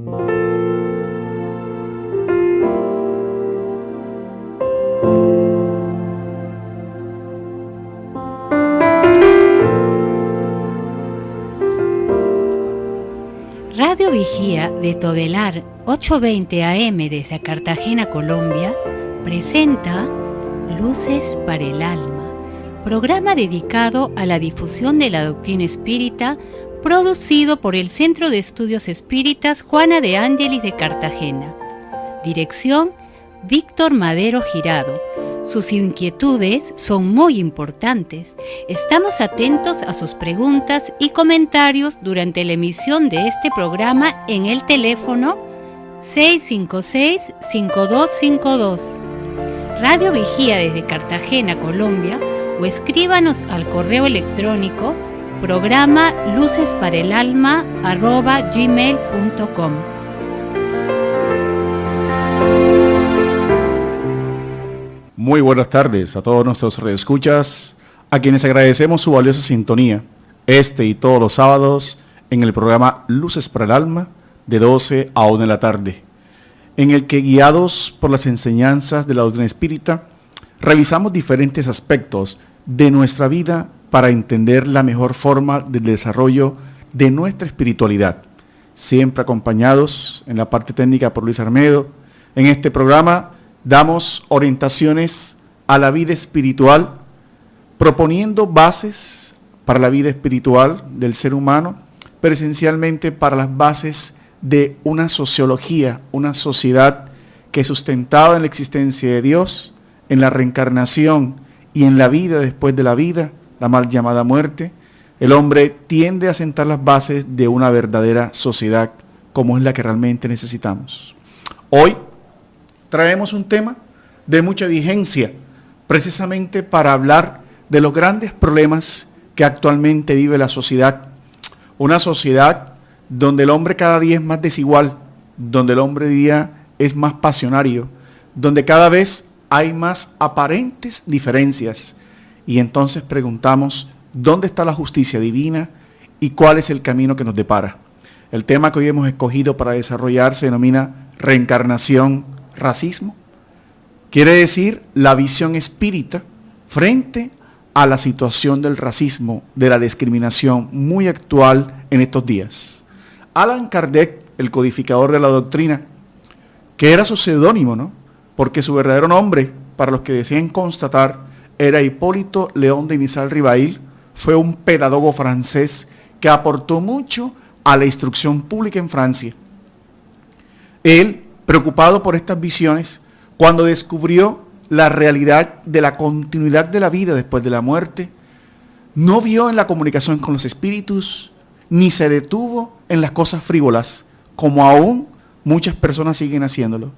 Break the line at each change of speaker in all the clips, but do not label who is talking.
Radio Vigía de Todelar 820 AM desde Cartagena, Colombia, presenta Luces para el Alma, programa dedicado a la difusión de la doctrina espírita, producido por el Centro de Estudios Espíritas Juana de Ángelis de Cartagena. Dirección, Víctor Madero Girado. Sus inquietudes son muy importantes. Estamos atentos a sus preguntas y comentarios durante la emisión de este programa en el teléfono 656-5252. Radio Vigía desde Cartagena, Colombia, o escríbanos al correo electrónico programa lucesparaelalma@gmail.com.
Muy buenas tardes a todos nuestros radioescuchas, a quienes agradecemos su valiosa sintonía, este y todos los sábados, en el programa Luces para el Alma, de 12 a 1 de la tarde, en el que, guiados por las enseñanzas de la doctrina espírita, revisamos diferentes aspectos de nuestra vida para entender la mejor forma del desarrollo de nuestra espiritualidad, siempre acompañados en la parte técnica por Luis Armedo. En este programa damos orientaciones a la vida espiritual, proponiendo bases para la vida espiritual del ser humano, pero esencialmente para las bases de una sociología, una sociedad que, sustentada en la existencia de Dios, en la reencarnación y en la vida después de la vida, la mal llamada muerte, el hombre tiende a sentar las bases de una verdadera sociedad como es la que realmente necesitamos. Hoy traemos un tema de mucha vigencia, precisamente para hablar de los grandes problemas que actualmente vive la sociedad. Una sociedad donde el hombre cada día es más desigual, donde el hombre día es más pasionario, donde cada vez hay más aparentes diferencias. Y entonces preguntamos, ¿dónde está la justicia divina y cuál es el camino que nos depara? El tema que hoy hemos escogido para desarrollar se denomina reencarnación, racismo. Quiere decir la visión espírita frente a la situación del racismo, de la discriminación muy actual en estos días. Allan Kardec, el codificador de la doctrina, que era su seudónimo, ¿no? Porque su verdadero nombre, para los que deseen constatar, era Hipólito León de Nizal-Ribail, fue un pedagogo francés que aportó mucho a la instrucción pública en Francia. Él, preocupado por estas visiones, cuando descubrió la realidad de la continuidad de la vida después de la muerte, no vio en la comunicación con los espíritus, ni se detuvo en las cosas frívolas, como aún muchas personas siguen haciéndolo.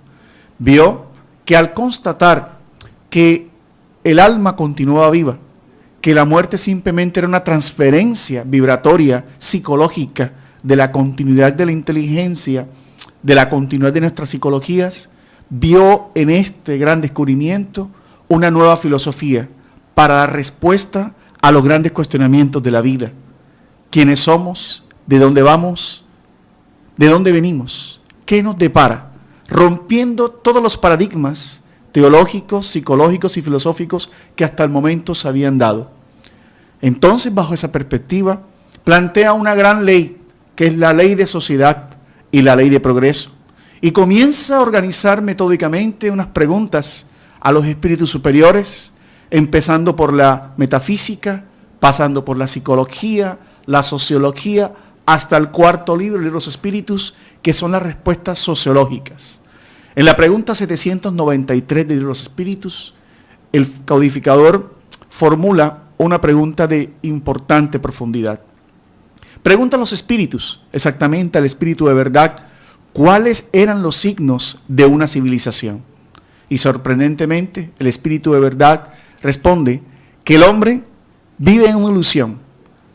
Vio que al constatar que el alma continuaba viva, que la muerte simplemente era una transferencia vibratoria, psicológica, de la continuidad de la inteligencia, de la continuidad de nuestras psicologías, vio en este gran descubrimiento una nueva filosofía para dar respuesta a los grandes cuestionamientos de la vida. ¿Quiénes somos? ¿De dónde vamos? ¿De dónde venimos? ¿Qué nos depara? Rompiendo todos los paradigmas teológicos, psicológicos y filosóficos que hasta el momento se habían dado. Entonces, bajo esa perspectiva, plantea una gran ley, que es la ley de sociedad y la ley de progreso, y comienza a organizar metódicamente unas preguntas a los espíritus superiores, empezando por la metafísica, pasando por la psicología, la sociología, hasta el cuarto libro de los espíritus, que son las respuestas sociológicas. En la pregunta 793 de los espíritus, el codificador formula una pregunta de importante profundidad. Pregunta a los espíritus, exactamente al espíritu de verdad, cuáles eran los signos de una civilización. Y sorprendentemente, el espíritu de verdad responde que el hombre vive en una ilusión,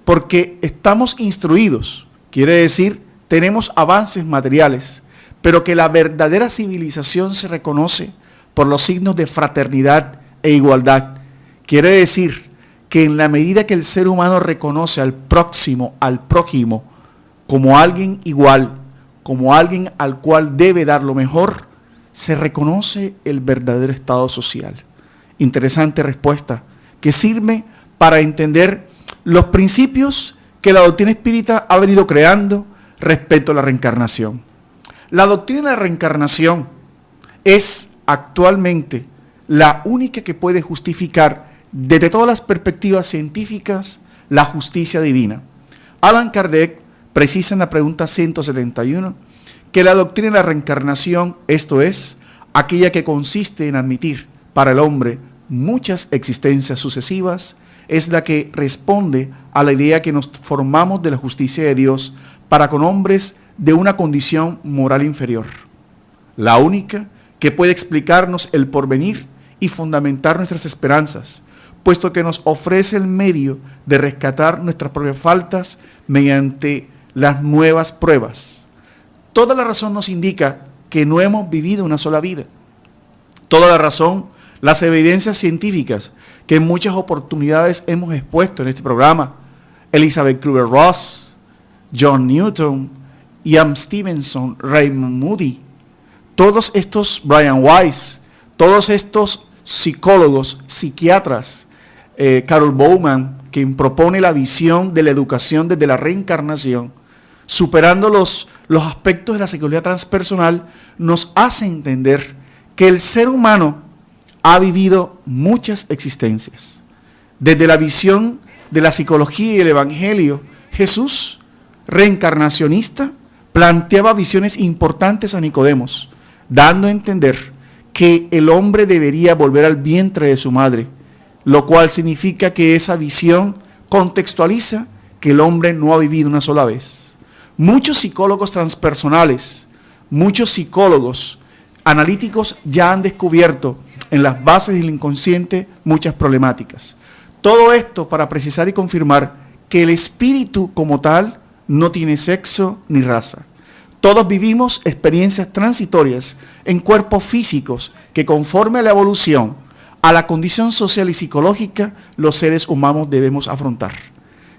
porque estamos instruidos, quiere decir, tenemos avances materiales, pero que la verdadera civilización se reconoce por los signos de fraternidad e igualdad. Quiere decir que en la medida que el ser humano reconoce al próximo, al prójimo, como alguien igual, como alguien al cual debe dar lo mejor, se reconoce el verdadero estado social. Interesante respuesta que sirve para entender los principios que la doctrina espírita ha venido creando respecto a la reencarnación. La doctrina de la reencarnación es actualmente la única que puede justificar desde todas las perspectivas científicas la justicia divina. Allan Kardec precisa en la pregunta 171 que la doctrina de la reencarnación, esto es, aquella que consiste en admitir para el hombre muchas existencias sucesivas, es la que responde a la idea que nos formamos de la justicia de Dios para con hombres de una condición moral inferior. La única que puede explicarnos el porvenir y fundamentar nuestras esperanzas, puesto que nos ofrece el medio de rescatar nuestras propias faltas mediante las nuevas pruebas. Toda la razón nos indica que no hemos vivido una sola vida. Toda la razón, las evidencias científicas que en muchas oportunidades hemos expuesto en este programa, Elizabeth Kübler-Ross, John Newton, Ian Stevenson, Raymond Moody, todos estos, Brian Weiss, todos estos psicólogos, psiquiatras, Carol Bowman, quien propone la visión de la educación desde la reencarnación, superando los aspectos de la psicología transpersonal, nos hace entender que el ser humano ha vivido muchas existencias. Desde la visión de la psicología y el evangelio, Jesús, reencarnacionista, planteaba visiones importantes a Nicodemos, dando a entender que el hombre debería volver al vientre de su madre, lo cual significa que esa visión contextualiza que el hombre no ha vivido una sola vez. Muchos psicólogos transpersonales, muchos psicólogos analíticos ya han descubierto en las bases del inconsciente muchas problemáticas. Todo esto para precisar y confirmar que el espíritu como tal no tiene sexo ni raza. Todos vivimos experiencias transitorias en cuerpos físicos que conforme a la evolución, a la condición social y psicológica, los seres humanos debemos afrontar.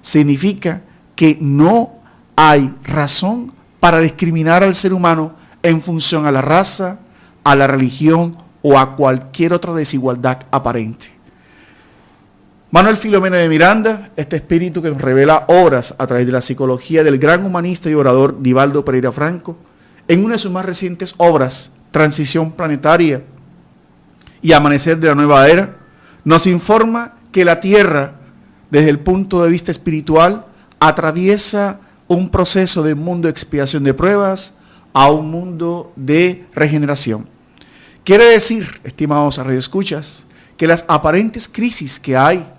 Significa que no hay razón para discriminar al ser humano en función a la raza, a la religión o a cualquier otra desigualdad aparente. Manuel Filomeno de Miranda, este espíritu que nos revela obras a través de la psicología del gran humanista y orador Divaldo Pereira Franco, en una de sus más recientes obras, Transición Planetaria y Amanecer de la Nueva Era, nos informa que la Tierra, desde el punto de vista espiritual, atraviesa un proceso de mundo de expiación de pruebas a un mundo de regeneración. Quiere decir, estimados radioescuchas, que las aparentes crisis que hay,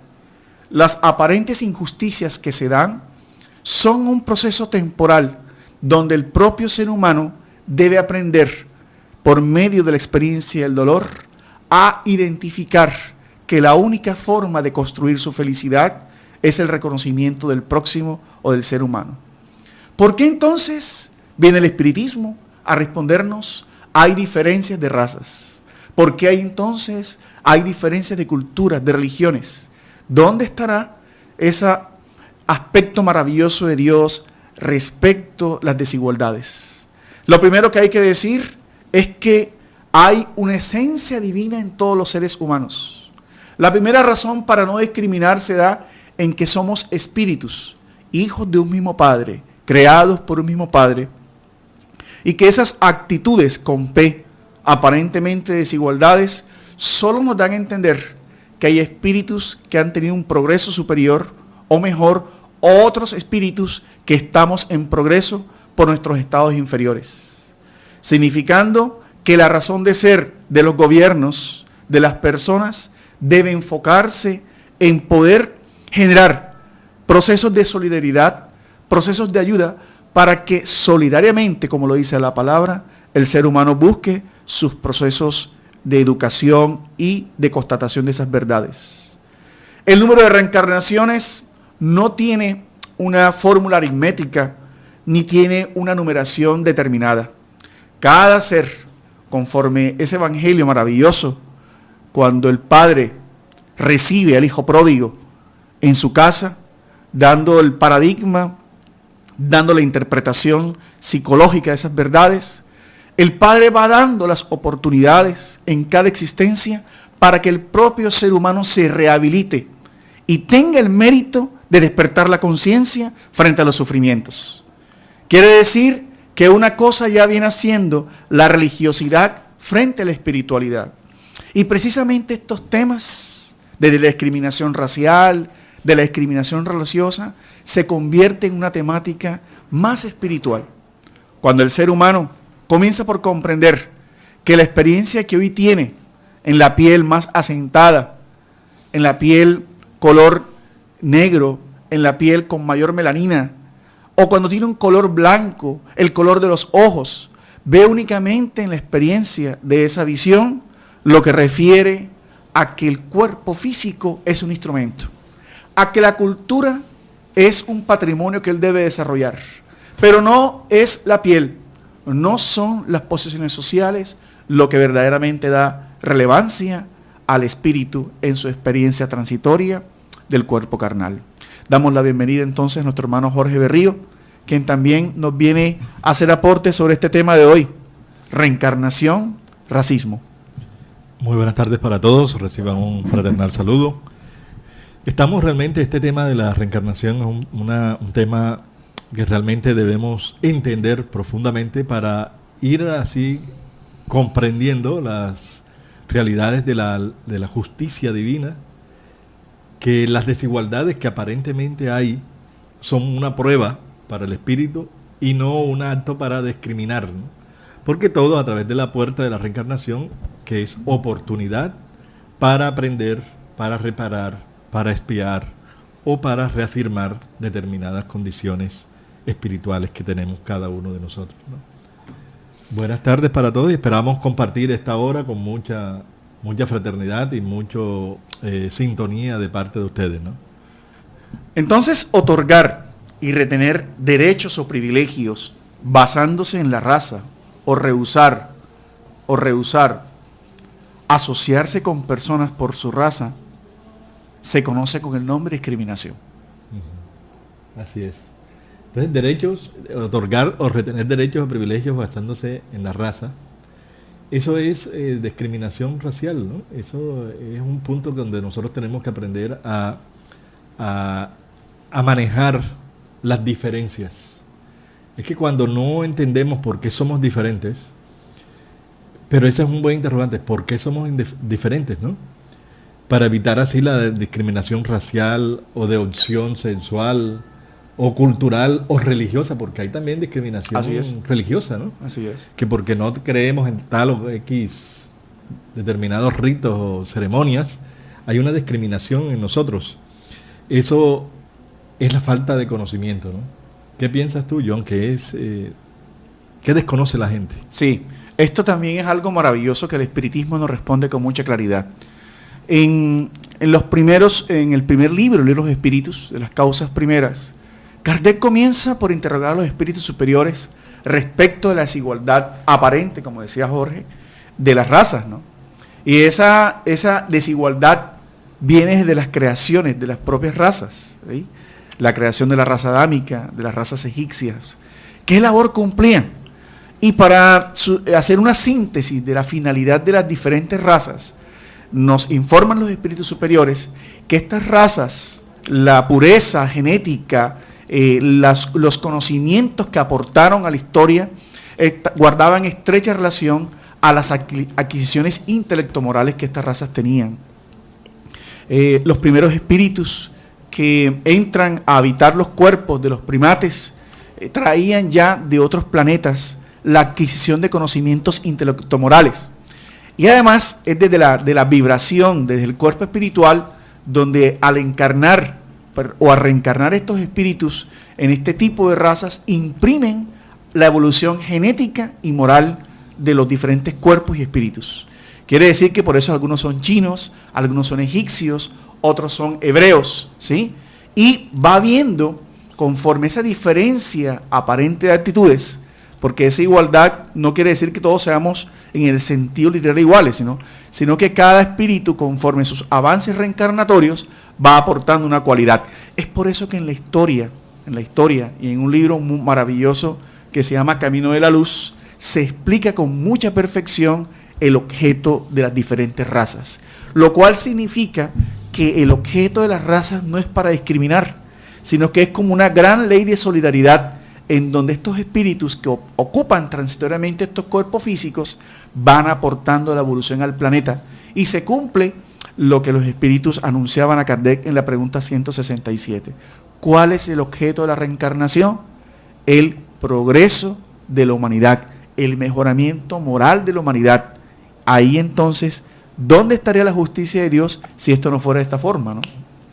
las aparentes injusticias que se dan, son un proceso temporal donde el propio ser humano debe aprender, por medio de la experiencia del dolor, a identificar que la única forma de construir su felicidad es el reconocimiento del próximo o del ser humano. ¿Por qué entonces viene el espiritismo a respondernos? Hay diferencias de razas. ¿Por qué entonces hay diferencias de culturas, de religiones? ¿Dónde estará ese aspecto maravilloso de Dios respecto a las desigualdades? Lo primero que hay que decir es que hay una esencia divina en todos los seres humanos. La primera razón para no discriminar se da en que somos espíritus, hijos de un mismo Padre, creados por un mismo Padre, y que esas actitudes con P, aparentemente desigualdades, solo nos dan a entender que hay espíritus que han tenido un progreso superior, o mejor, otros espíritus que estamos en progreso por nuestros estados inferiores. Significando que la razón de ser de los gobiernos, de las personas, debe enfocarse en poder generar procesos de solidaridad, procesos de ayuda, para que solidariamente, como lo dice la palabra, el ser humano busque sus procesos de educación y de constatación de esas verdades. El número de reencarnaciones no tiene una fórmula aritmética ni tiene una numeración determinada. Cada ser, conforme ese evangelio maravilloso, cuando el padre recibe al hijo pródigo en su casa, dando el paradigma, dando la interpretación psicológica de esas verdades, el Padre va dando las oportunidades en cada existencia para que el propio ser humano se rehabilite y tenga el mérito de despertar la conciencia frente a los sufrimientos. Quiere decir que una cosa ya viene siendo la religiosidad frente a la espiritualidad. Y precisamente estos temas de la discriminación racial, de la discriminación religiosa, se convierte en una temática más espiritual. Cuando el ser humano comienza por comprender que la experiencia que hoy tiene en la piel más asentada, en la piel color negro, en la piel con mayor melanina, o cuando tiene un color blanco, el color de los ojos, ve únicamente en la experiencia de esa visión lo que refiere a que el cuerpo físico es un instrumento, a que la cultura es un patrimonio que él debe desarrollar, pero no es la piel, no son las posiciones sociales lo que verdaderamente da relevancia al espíritu en su experiencia transitoria del cuerpo carnal. Damos la bienvenida entonces a nuestro hermano Jorge Berrío, quien también nos viene a hacer aportes sobre este tema de hoy, reencarnación, racismo.
Muy buenas tardes para todos, reciban un fraternal saludo. Estamos realmente, este tema de la reencarnación es un tema que realmente debemos entender profundamente para ir así comprendiendo las realidades de la justicia divina, que las desigualdades que aparentemente hay son una prueba para el espíritu y no un acto para discriminar, ¿no? Porque todo a través de la puerta de la reencarnación, que es oportunidad para aprender, para reparar, para expiar o para reafirmar determinadas condiciones espirituales que tenemos cada uno de nosotros, ¿no? Buenas tardes para todos y esperamos compartir esta hora con mucha fraternidad y mucha sintonía de parte de ustedes, ¿no?
Entonces, otorgar y retener derechos o privilegios basándose en la raza o rehusar asociarse con personas por su raza se conoce con el nombre de discriminación.
Así es. Entonces, derechos, otorgar o retener derechos o privilegios basándose en la raza, eso es discriminación racial, ¿no? Eso es un punto donde nosotros tenemos que aprender a manejar las diferencias. Es que cuando no entendemos por qué somos diferentes, pero ese es un buen interrogante, ¿por qué somos diferentes, no? Para evitar así la discriminación racial o de opción sexual o cultural o religiosa, porque hay también discriminación religiosa, ¿no?
Así es.
Que porque no creemos en tal o X determinados ritos o ceremonias, hay una discriminación en nosotros. Eso es la falta de conocimiento, ¿no? ¿Qué piensas tú, John? ¿Qué desconoce la gente?
Sí, esto también es algo maravilloso que el espiritismo nos responde con mucha claridad. En el primer libro de los espíritus, de las causas primeras, Kardec comienza por interrogar a los espíritus superiores respecto de la desigualdad aparente, como decía Jorge, de las razas, ¿no? Y esa desigualdad viene desde las creaciones de las propias razas, ¿sí? La creación de la raza adámica, de las razas egipcias. ¿Qué labor cumplían? Y para hacer una síntesis de la finalidad de las diferentes razas, nos informan los espíritus superiores que estas razas, la pureza genética, los conocimientos que aportaron a la historia, guardaban estrecha relación a las adquisiciones intelectomorales que estas razas tenían. Los primeros espíritus que entran a habitar los cuerpos de los primates traían ya de otros planetas la adquisición de conocimientos intelectomorales. Y además es desde la vibración, desde el cuerpo espiritual, donde al encarnar o a reencarnar estos espíritus en este tipo de razas, imprimen la evolución genética y moral de los diferentes cuerpos y espíritus. Quiere decir que por eso algunos son chinos, algunos son egipcios, otros son hebreos, ¿sí? Y va viendo, conforme esa diferencia aparente de actitudes, porque esa igualdad no quiere decir que todos seamos en el sentido literal iguales, sino que cada espíritu, conforme sus avances reencarnatorios, va aportando una cualidad. Es por eso que en la historia y en un libro muy maravilloso que se llama Camino de la Luz, se explica con mucha perfección el objeto de las diferentes razas, lo cual significa que el objeto de las razas no es para discriminar, sino que es como una gran ley de solidaridad en donde estos espíritus que ocupan transitoriamente estos cuerpos físicos van aportando la evolución al planeta, y se cumple lo que los espíritus anunciaban a Kardec en la pregunta 167. ¿Cuál es el objeto de la reencarnación? El progreso de la humanidad, el mejoramiento moral de la humanidad. Ahí entonces, ¿dónde estaría la justicia de Dios si esto no fuera de esta forma, ¿no?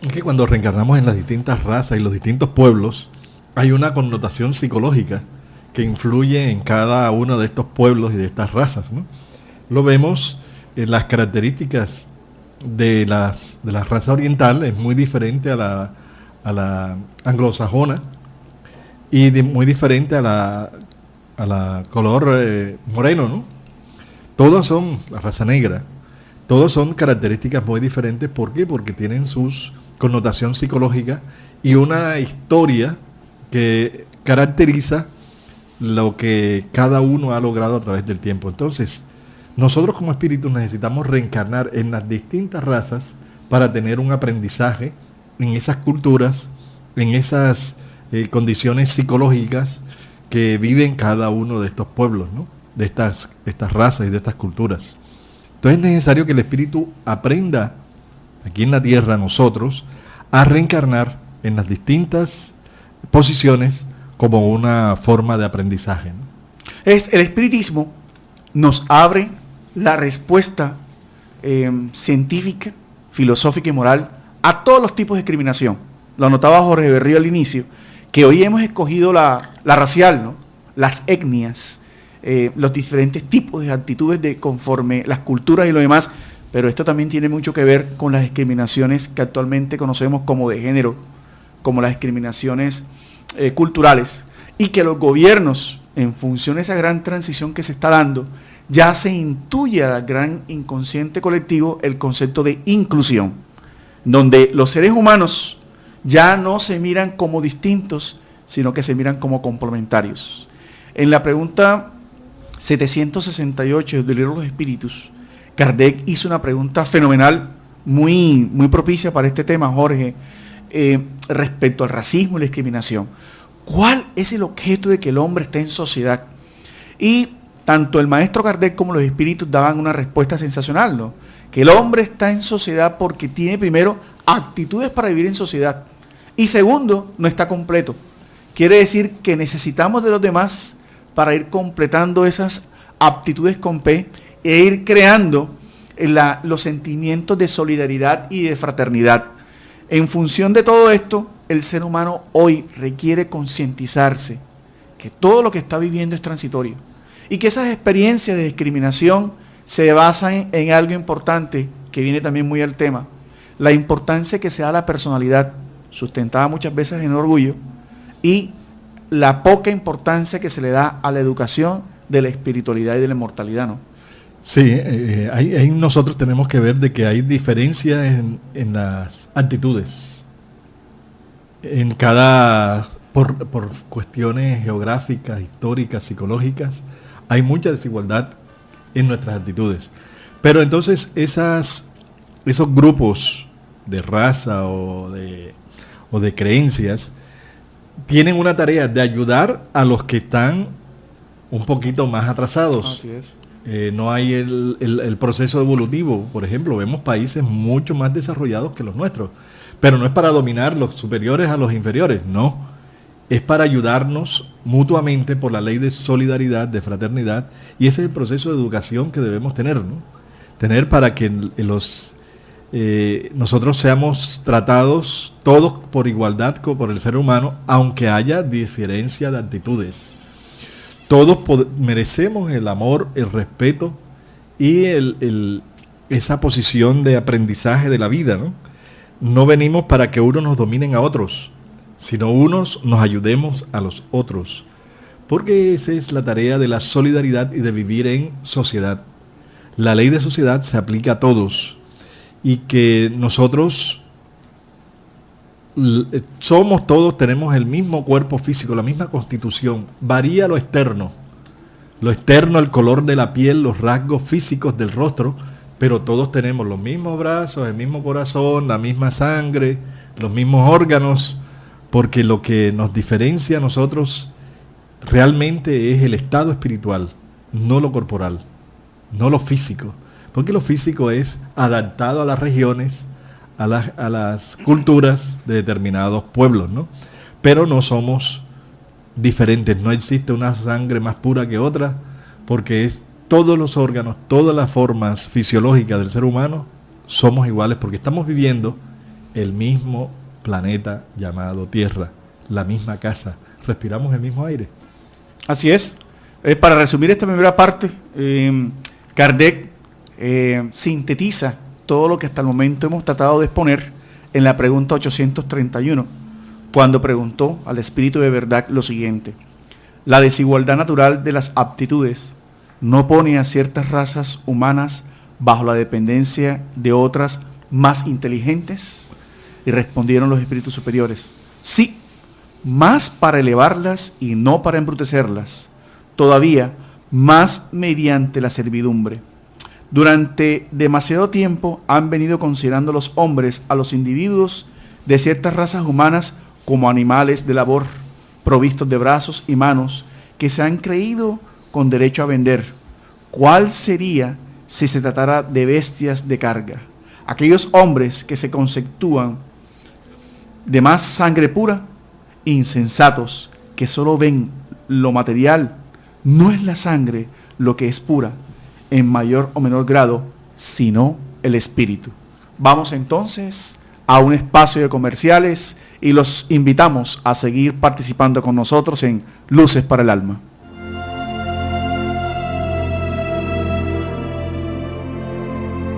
Es que cuando reencarnamos en las distintas razas y los distintos pueblos, hay una connotación psicológica que influye en cada uno de estos pueblos y de estas razas, ¿no? Lo vemos en las características de las razas orientales, es muy diferente a la anglosajona y muy diferente a la color moreno, ¿no? Todos son la raza negra, todos son características muy diferentes. ¿Por qué? Porque tienen sus connotación psicológica y una historia que caracteriza lo que cada uno ha logrado a través del tiempo. Entonces, nosotros como espíritus necesitamos reencarnar en las distintas razas para tener un aprendizaje en esas culturas, en esas condiciones psicológicas que viven cada uno de estos pueblos, ¿no? De estas razas y de estas culturas. Entonces es necesario que el espíritu aprenda aquí en la tierra, nosotros, a reencarnar en las distintas posiciones como una forma de aprendizaje, ¿no?
El espiritismo nos abre la respuesta científica, filosófica y moral a todos los tipos de discriminación. Lo anotaba Jorge Berrío al inicio, que hoy hemos escogido la racial, ¿no? Las etnias, los diferentes tipos de actitudes de conforme las culturas y lo demás, pero esto también tiene mucho que ver con las discriminaciones que actualmente conocemos como de género, como las discriminaciones culturales, y que los gobiernos, en función de esa gran transición que se está dando, ya se intuye al gran inconsciente colectivo el concepto de inclusión, donde los seres humanos ya no se miran como distintos, sino que se miran como complementarios. En la pregunta 768 del libro de los Espíritus, Kardec hizo una pregunta fenomenal, muy propicia para este tema, Jorge, respecto al racismo y la discriminación. ¿Cuál es el objeto de que el hombre esté en sociedad? Y tanto el maestro Kardec como los espíritus daban una respuesta sensacional, ¿no? Que el hombre está en sociedad porque tiene, primero, actitudes para vivir en sociedad, y segundo, no está completo. Quiere decir que necesitamos de los demás para ir completando esas aptitudes con P e ir creando los sentimientos de solidaridad y de fraternidad. En función de todo esto, el ser humano hoy requiere concientizarse que todo lo que está viviendo es transitorio y que esas experiencias de discriminación se basan en algo importante que viene también muy al tema, la importancia que se da a la personalidad, sustentada muchas veces en orgullo, y la poca importancia que se le da a la educación de la espiritualidad y de la inmortalidad, ¿no?
Sí, ahí nosotros tenemos que ver de que hay diferencias en las actitudes. En por cuestiones geográficas, históricas, psicológicas, hay mucha desigualdad en nuestras actitudes. Pero entonces esos grupos de raza o de creencias tienen una tarea de ayudar a los que están un poquito más atrasados.
Así es.
No hay el proceso evolutivo. Por ejemplo, vemos países mucho más desarrollados que los nuestros, pero no es para dominar los superiores a los inferiores, no. Es para ayudarnos mutuamente por la ley de solidaridad, de fraternidad, y ese es el proceso de educación que debemos tener, ¿no? Tener para que nosotros seamos tratados todos por igualdad por el ser humano, aunque haya diferencia de actitudes. Todos merecemos el amor, el respeto y esa posición de aprendizaje de la vida, ¿no? No venimos para que unos nos dominen a otros, sino unos nos ayudemos a los otros. Porque esa es la tarea de la solidaridad y de vivir en sociedad. La ley de sociedad se aplica a todos y que nosotros somos todos, tenemos el mismo cuerpo físico, la misma constitución. Varía lo externo, el color de la piel, los rasgos físicos del rostro, pero todos tenemos los mismos brazos, el mismo corazón, la misma sangre, los mismos órganos, porque lo que nos diferencia a nosotros realmente es el estado espiritual, no lo corporal, no lo físico, porque lo físico es adaptado a las regiones, a las culturas de determinados pueblos, ¿no? Pero no somos diferentes, no existe una sangre más pura que otra, porque es todos los órganos, todas las formas fisiológicas del ser humano somos iguales, porque estamos viviendo el mismo planeta llamado Tierra, la misma casa, respiramos el mismo aire.
Así es. Para resumir esta primera parte, Kardec sintetiza todo lo que hasta el momento hemos tratado de exponer en la pregunta 831, cuando preguntó al Espíritu de Verdad lo siguiente: la desigualdad natural de las aptitudes no pone a ciertas razas humanas bajo la dependencia de otras más inteligentes. Y respondieron los espíritus superiores: sí, más para elevarlas y no para embrutecerlas, todavía más mediante la servidumbre. Durante demasiado tiempo han venido considerando los hombres a los individuos de ciertas razas humanas como animales de labor, provistos de brazos y manos, que se han creído con derecho a vender. ¿Cuál sería si se tratara de bestias de carga? Aquellos hombres que se conceptúan de más sangre pura, insensatos, que solo ven lo material. No es la sangre lo que es pura, en mayor o menor grado, sino el espíritu. Vamos entonces a un espacio de comerciales y los invitamos a seguir participando con nosotros en Luces para el Alma.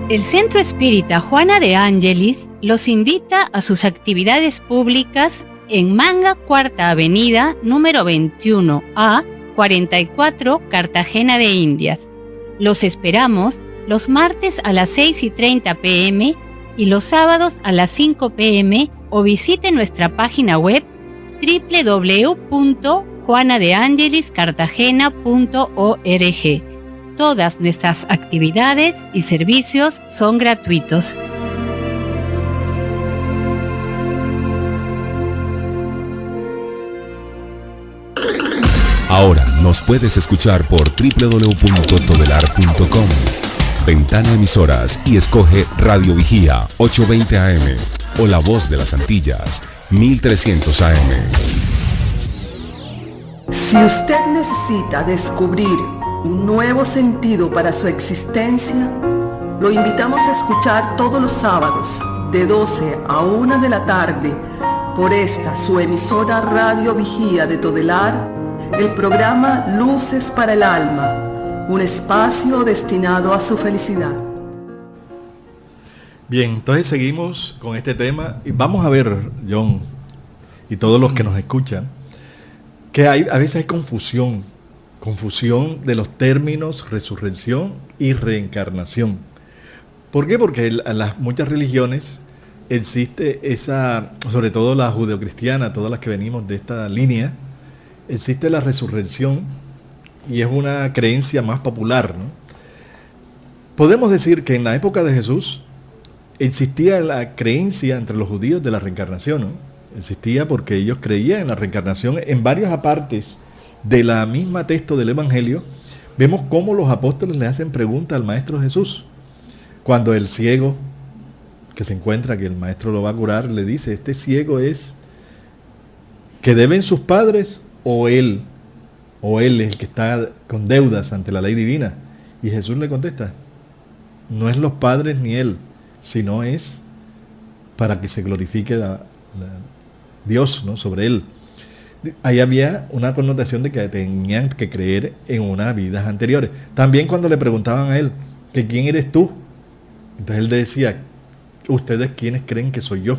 El Centro Espírita Juana de Ángelis los invita a sus actividades públicas en Manga, Cuarta Avenida, número 21A, 44, Cartagena de Indias. Los esperamos los martes a las 6:30 p.m. y los sábados a las 5 p.m. o visite nuestra página web www.juanadeangeliscartagena.org. Todas nuestras actividades y servicios son gratuitos.
Ahora nos puedes escuchar por www.todelar.com. Ventana Emisoras y escoge Radio Vigía 820 AM o La Voz de las Antillas 1300 AM.
Si usted necesita descubrir un nuevo sentido para su existencia, lo invitamos a escuchar todos los sábados de 12 a 1 de la tarde por esta su emisora Radio Vigía de Todelar, el programa Luces para el Alma, un espacio destinado a su felicidad.
Bien, entonces seguimos con este tema y vamos a ver, John, y todos los que nos escuchan, que a veces hay confusión de los términos resurrección y reencarnación. ¿Por qué? Porque en las muchas religiones existe esa, sobre todo la judeocristiana, todas las que venimos de esta línea, existe la resurrección y es una creencia más popular, ¿no? Podemos decir que en la época de Jesús existía la creencia entre los judíos de la reencarnación, ¿no? Existía porque ellos creían en la reencarnación. En varias partes de la misma texto del Evangelio vemos cómo los apóstoles le hacen pregunta al Maestro Jesús. Cuando el ciego, que se encuentra que el Maestro lo va a curar, le dice: ¿este ciego es que deben sus padres o él es el que está con deudas ante la ley divina? Y Jesús le contesta: no es los padres ni él, sino es para que se glorifique Dios, ¿no?, sobre él. Ahí había una connotación de que tenían que creer en unas vidas anteriores. También cuando le preguntaban a él que quién eres tú, entonces él decía: ¿ustedes quiénes creen que soy yo?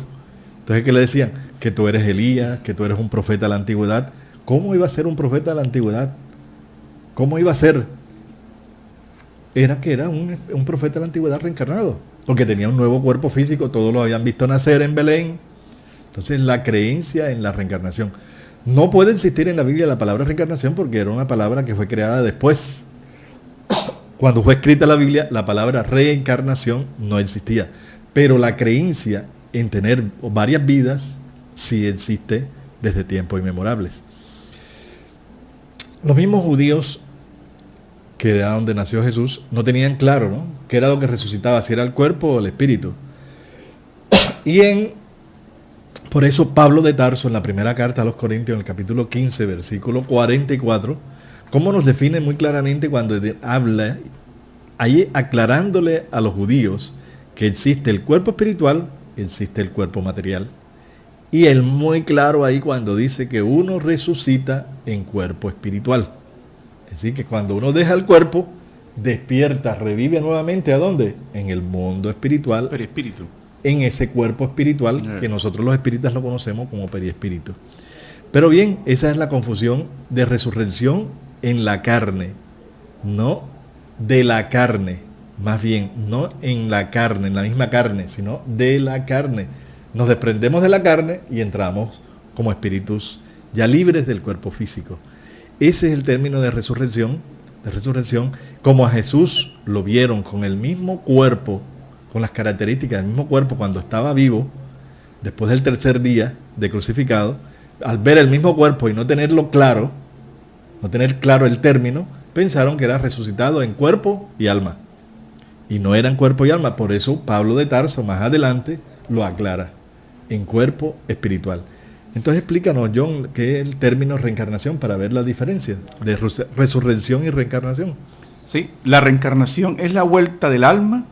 Entonces, ¿qué le decían? Que tú eres Elías, que tú eres un profeta de la antigüedad. ¿Cómo iba a ser un profeta de la antigüedad? ¿Cómo iba a ser? Era que era un profeta de la antigüedad reencarnado, porque tenía un nuevo cuerpo físico, todos lo habían visto nacer en Belén, Entonces, la creencia en la reencarnación. No puede existir en la Biblia la palabra reencarnación porque era una palabra que fue creada después. Cuando fue escrita la Biblia, la palabra reencarnación no existía. Pero la creencia en tener varias vidas sí existe desde tiempos inmemorables. Los mismos judíos, que era donde nació Jesús, no tenían claro, ¿no?, qué era lo que resucitaba, si era el cuerpo o el espíritu. Por eso Pablo de Tarso, en la primera carta a los Corintios, en el capítulo 15, versículo 44, cómo nos define muy claramente cuando habla, ahí aclarándole a los judíos que existe el cuerpo espiritual, existe el cuerpo material. Y él muy claro ahí cuando dice que uno resucita en cuerpo espiritual. Es decir, que cuando uno deja el cuerpo, despierta, revive nuevamente, ¿a dónde? En el mundo espiritual.
Perispíritu.
En ese cuerpo espiritual que nosotros los espíritas lo conocemos como perispíritu. Pero bien, esa es la confusión de resurrección en la carne, no de la carne, más bien, no en la carne, en la misma carne, sino de la carne. Nos desprendemos de la carne y entramos como espíritus ya libres del cuerpo físico. Ese es el término de resurrección, como a Jesús lo vieron con el mismo cuerpo, con las características del mismo cuerpo cuando estaba vivo, después del tercer día de crucificado. Al ver el mismo cuerpo y no tenerlo claro, no tener claro el término, pensaron que era resucitado en cuerpo y alma. Y no eran cuerpo y alma, por eso Pablo de Tarso más adelante lo aclara, en cuerpo espiritual. Entonces explícanos, John, qué es el término reencarnación para ver la diferencia de resurrección y reencarnación.
Sí, la reencarnación es la vuelta del alma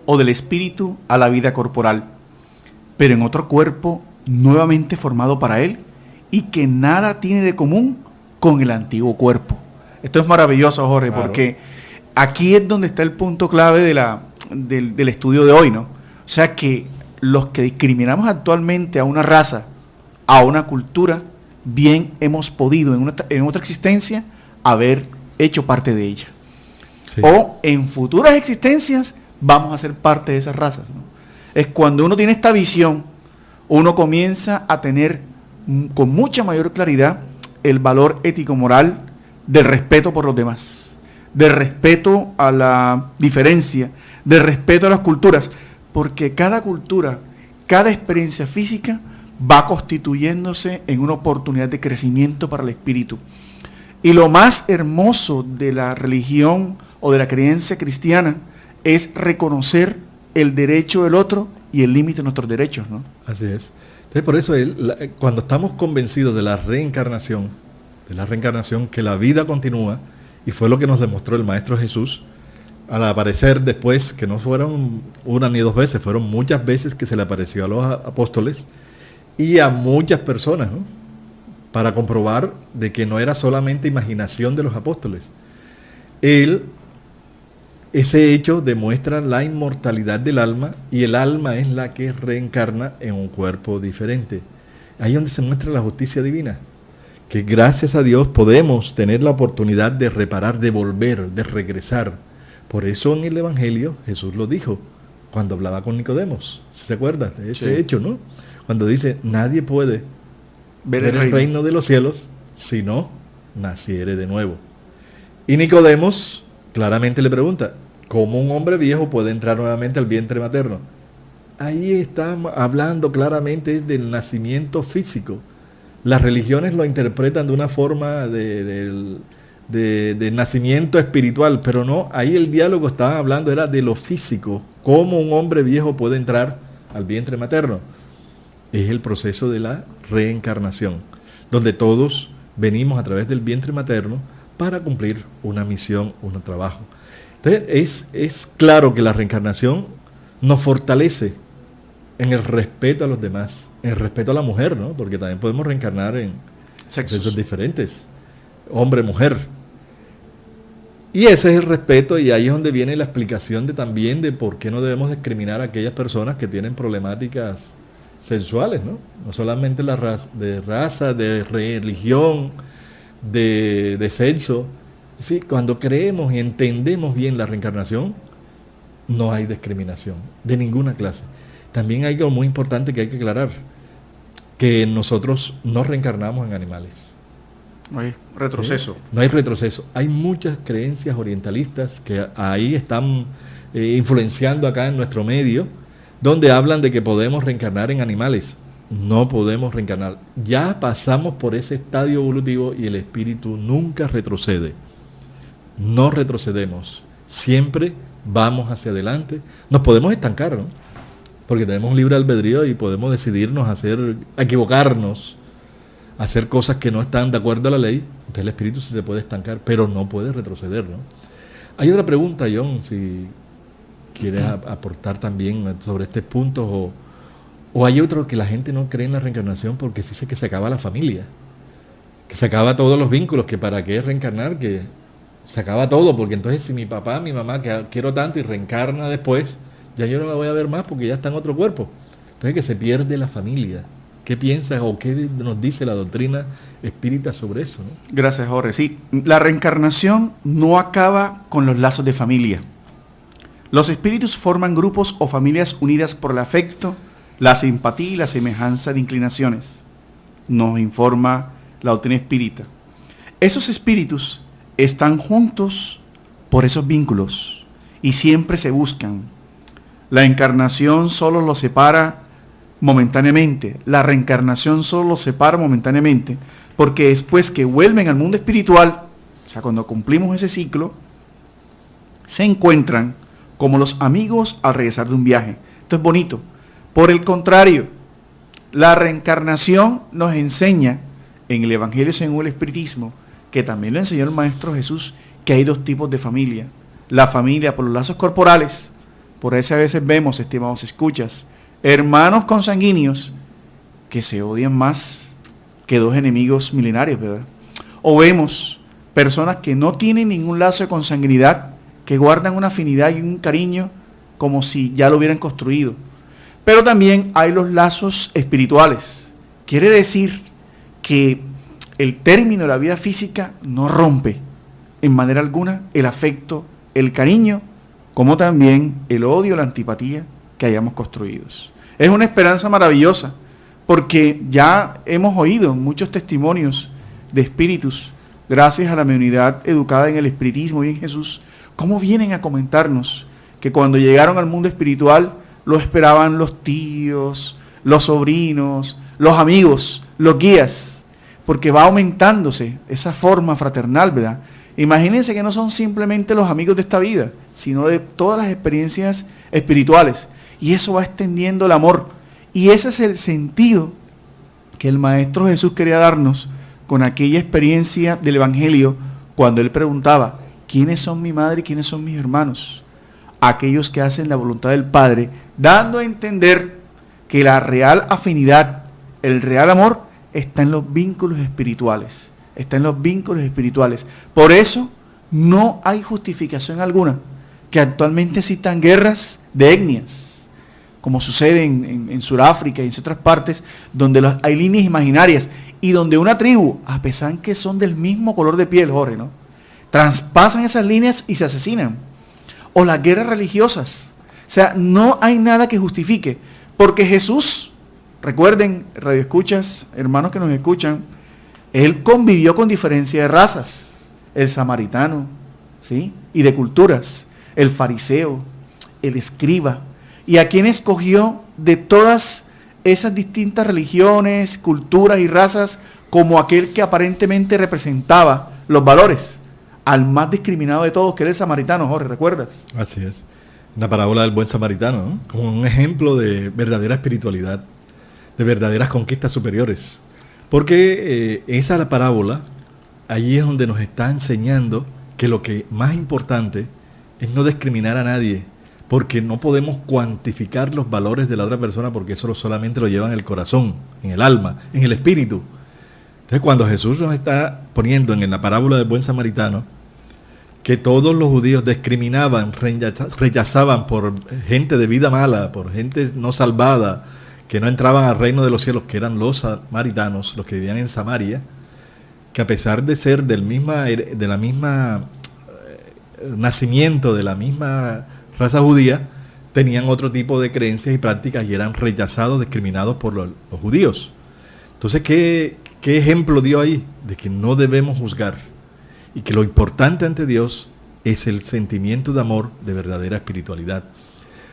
o del espíritu a la vida corporal, pero en otro cuerpo nuevamente formado para él y que nada tiene de común con el antiguo cuerpo. Esto es maravilloso, Jorge, claro, porque aquí es donde está el punto clave del estudio de hoy, ¿no? O sea que los que discriminamos actualmente a una raza, a una cultura, bien hemos podido en otra existencia haber hecho parte de ella. Sí. O en futuras existencias vamos a ser parte de esas razas, ¿no? Es cuando uno tiene esta visión, uno comienza a tener con mucha mayor claridad el valor ético-moral del respeto por los demás, del respeto a la diferencia, del respeto a las culturas, porque cada cultura, cada experiencia física va constituyéndose en una oportunidad de crecimiento para el espíritu. Y lo más hermoso de la religión o de la creencia cristiana es reconocer el derecho del otro y el límite de nuestros derechos, ¿no? Así es.
Entonces, por eso cuando estamos convencidos de la reencarnación, que la vida continúa, y fue lo que nos demostró el Maestro Jesús, al aparecer después, que no fueron una ni dos veces, fueron muchas veces que se le apareció a los apóstoles y a muchas personas, ¿no?, para comprobar de que no era solamente imaginación de los apóstoles. Ese hecho demuestra la inmortalidad del alma, y el alma es la que reencarna en un cuerpo diferente. Ahí es donde se muestra la justicia divina, que gracias a Dios podemos tener la oportunidad de reparar, de volver, de regresar. Por eso en el Evangelio Jesús lo dijo cuando hablaba con Nicodemos. ¿Se acuerdan de ese hecho, no? Cuando dice, nadie puede ver el reino de los cielos si no naciere de nuevo. Y Nicodemos claramente le pregunta, ¿cómo un hombre viejo puede entrar nuevamente al vientre materno? Ahí estamos hablando claramente del nacimiento físico. Las religiones lo interpretan de una forma de nacimiento espiritual, pero no, ahí el diálogo estaba hablando era de lo físico, cómo un hombre viejo puede entrar al vientre materno. Es el proceso de la reencarnación, donde todos venimos a través del vientre materno para cumplir una misión, un trabajo. Entonces es claro que la reencarnación nos fortalece en el respeto a los demás, en el respeto a la mujer, ¿no? Porque también podemos reencarnar en sexos diferentes, hombre, mujer. Y ese es el respeto, y ahí es donde viene la explicación también de por qué no debemos discriminar a aquellas personas que tienen problemáticas sensuales, ¿no? No solamente la raza, de religión, de sexo. Sí, cuando creemos y entendemos bien la reencarnación, no hay discriminación de ninguna clase. También hay algo muy importante que hay que aclarar. que nosotros no reencarnamos en animales.
No hay retroceso.
¿Sí? No hay retroceso. Hay muchas creencias orientalistas que ahí están influenciando acá en nuestro medio, donde hablan de que podemos reencarnar en animales. No podemos reencarnar. Ya pasamos por ese estadio evolutivo y el espíritu nunca retrocede. No retrocedemos. Siempre vamos hacia adelante. Nos podemos estancar, ¿no? Porque tenemos un libre albedrío y podemos decidirnos a equivocarnos, a hacer cosas que no están de acuerdo a la ley. Entonces el espíritu sí se puede estancar, pero no puede retroceder, ¿no? Hay otra pregunta, John, si quieres aportar también sobre este punto, o hay otro que la gente no cree en la reencarnación porque dice que se acaba la familia, que se acaba todos los vínculos, que para qué reencarnar, que se acaba todo, porque entonces si mi papá, mi mamá, que quiero tanto y reencarna después, ya yo no la voy a ver más porque ya está en otro cuerpo. Entonces que se pierde la familia. ¿Qué piensas o qué nos dice la doctrina espírita sobre eso, ¿no?
Gracias, Jorge. Sí, la reencarnación no acaba con los lazos de familia. Los espíritus forman grupos o familias unidas por el afecto, la simpatía y la semejanza de inclinaciones, nos informa la doctrina espírita. Esos espíritus están juntos por esos vínculos y siempre se buscan. La encarnación solo los separa momentáneamente, la reencarnación solo los separa momentáneamente, porque después que vuelven al mundo espiritual, o sea, cuando cumplimos ese ciclo, se encuentran como los amigos al regresar de un viaje. Esto es bonito. Por el contrario, la reencarnación nos enseña en el Evangelio según el Espiritismo, que también lo enseñó el Maestro Jesús, que hay dos tipos de familia. La familia por los lazos corporales, por eso a veces vemos, estimados escuchas, hermanos consanguíneos que se odian más que dos enemigos milenarios, ¿verdad? O vemos personas que no tienen ningún lazo de consanguinidad, que guardan una afinidad y un cariño como si ya lo hubieran construido. Pero también hay los lazos espirituales. Quiere decir que el término de la vida física no rompe en manera alguna el afecto, el cariño, como también el odio, la antipatía que hayamos construido. Es una esperanza maravillosa, porque ya hemos oído muchos testimonios de espíritus, gracias a la mediunidad educada en el espiritismo y en Jesús, cómo vienen a comentarnos que cuando llegaron al mundo espiritual, lo esperaban los tíos, los sobrinos, los amigos, los guías, porque va aumentándose esa forma fraternal, ¿verdad? Imagínense que no son simplemente los amigos de esta vida, sino de todas las experiencias espirituales. Y eso va extendiendo el amor. Y ese es el sentido que el Maestro Jesús quería darnos con aquella experiencia del Evangelio cuando Él preguntaba, ¿quiénes son mi madre y quiénes son mis hermanos? Aquellos que hacen la voluntad del Padre, dando a entender que la real afinidad, el real amor, está en los vínculos espirituales. Está en los vínculos espirituales. Por eso no hay justificación alguna que actualmente existan guerras de etnias, como sucede en Sudáfrica y en otras partes, donde hay líneas imaginarias y donde una tribu, a pesar que son del mismo color de piel, Jorge, ¿no?, traspasan esas líneas y se asesinan. O las guerras religiosas. O sea, no hay nada que justifique, porque Jesús, recuerden, radioescuchas, hermanos que nos escuchan, Él convivió con diferencia de razas, el samaritano, ¿sí?, y de culturas, el fariseo, el escriba, y a quien escogió de todas esas distintas religiones, culturas y razas, como aquel que aparentemente representaba los valores, al más discriminado de todos, que era el samaritano, Jorge, ¿recuerdas?
Así es, la parábola del buen samaritano, ¿no?, como un ejemplo de verdadera espiritualidad, de verdaderas conquistas superiores. Porque esa la parábola, allí es donde nos está enseñando que lo que más importante es no discriminar a nadie, porque no podemos cuantificar los valores de la otra persona, porque eso solamente lo lleva en el corazón, en el alma, en el espíritu. Entonces, cuando Jesús nos está poniendo en la parábola del buen samaritano, que todos los judíos discriminaban, rechazaban por gente de vida mala, por gente no salvada, que no entraban al reino de los cielos, que eran los samaritanos, los que vivían en Samaria, que a pesar de ser de la misma nacimiento, de la misma raza judía, tenían otro tipo de creencias y prácticas y eran rechazados, discriminados por los judíos. Entonces, ¿qué ejemplo dio ahí? De que no debemos juzgar y que lo importante ante Dios es el sentimiento de amor de verdadera espiritualidad.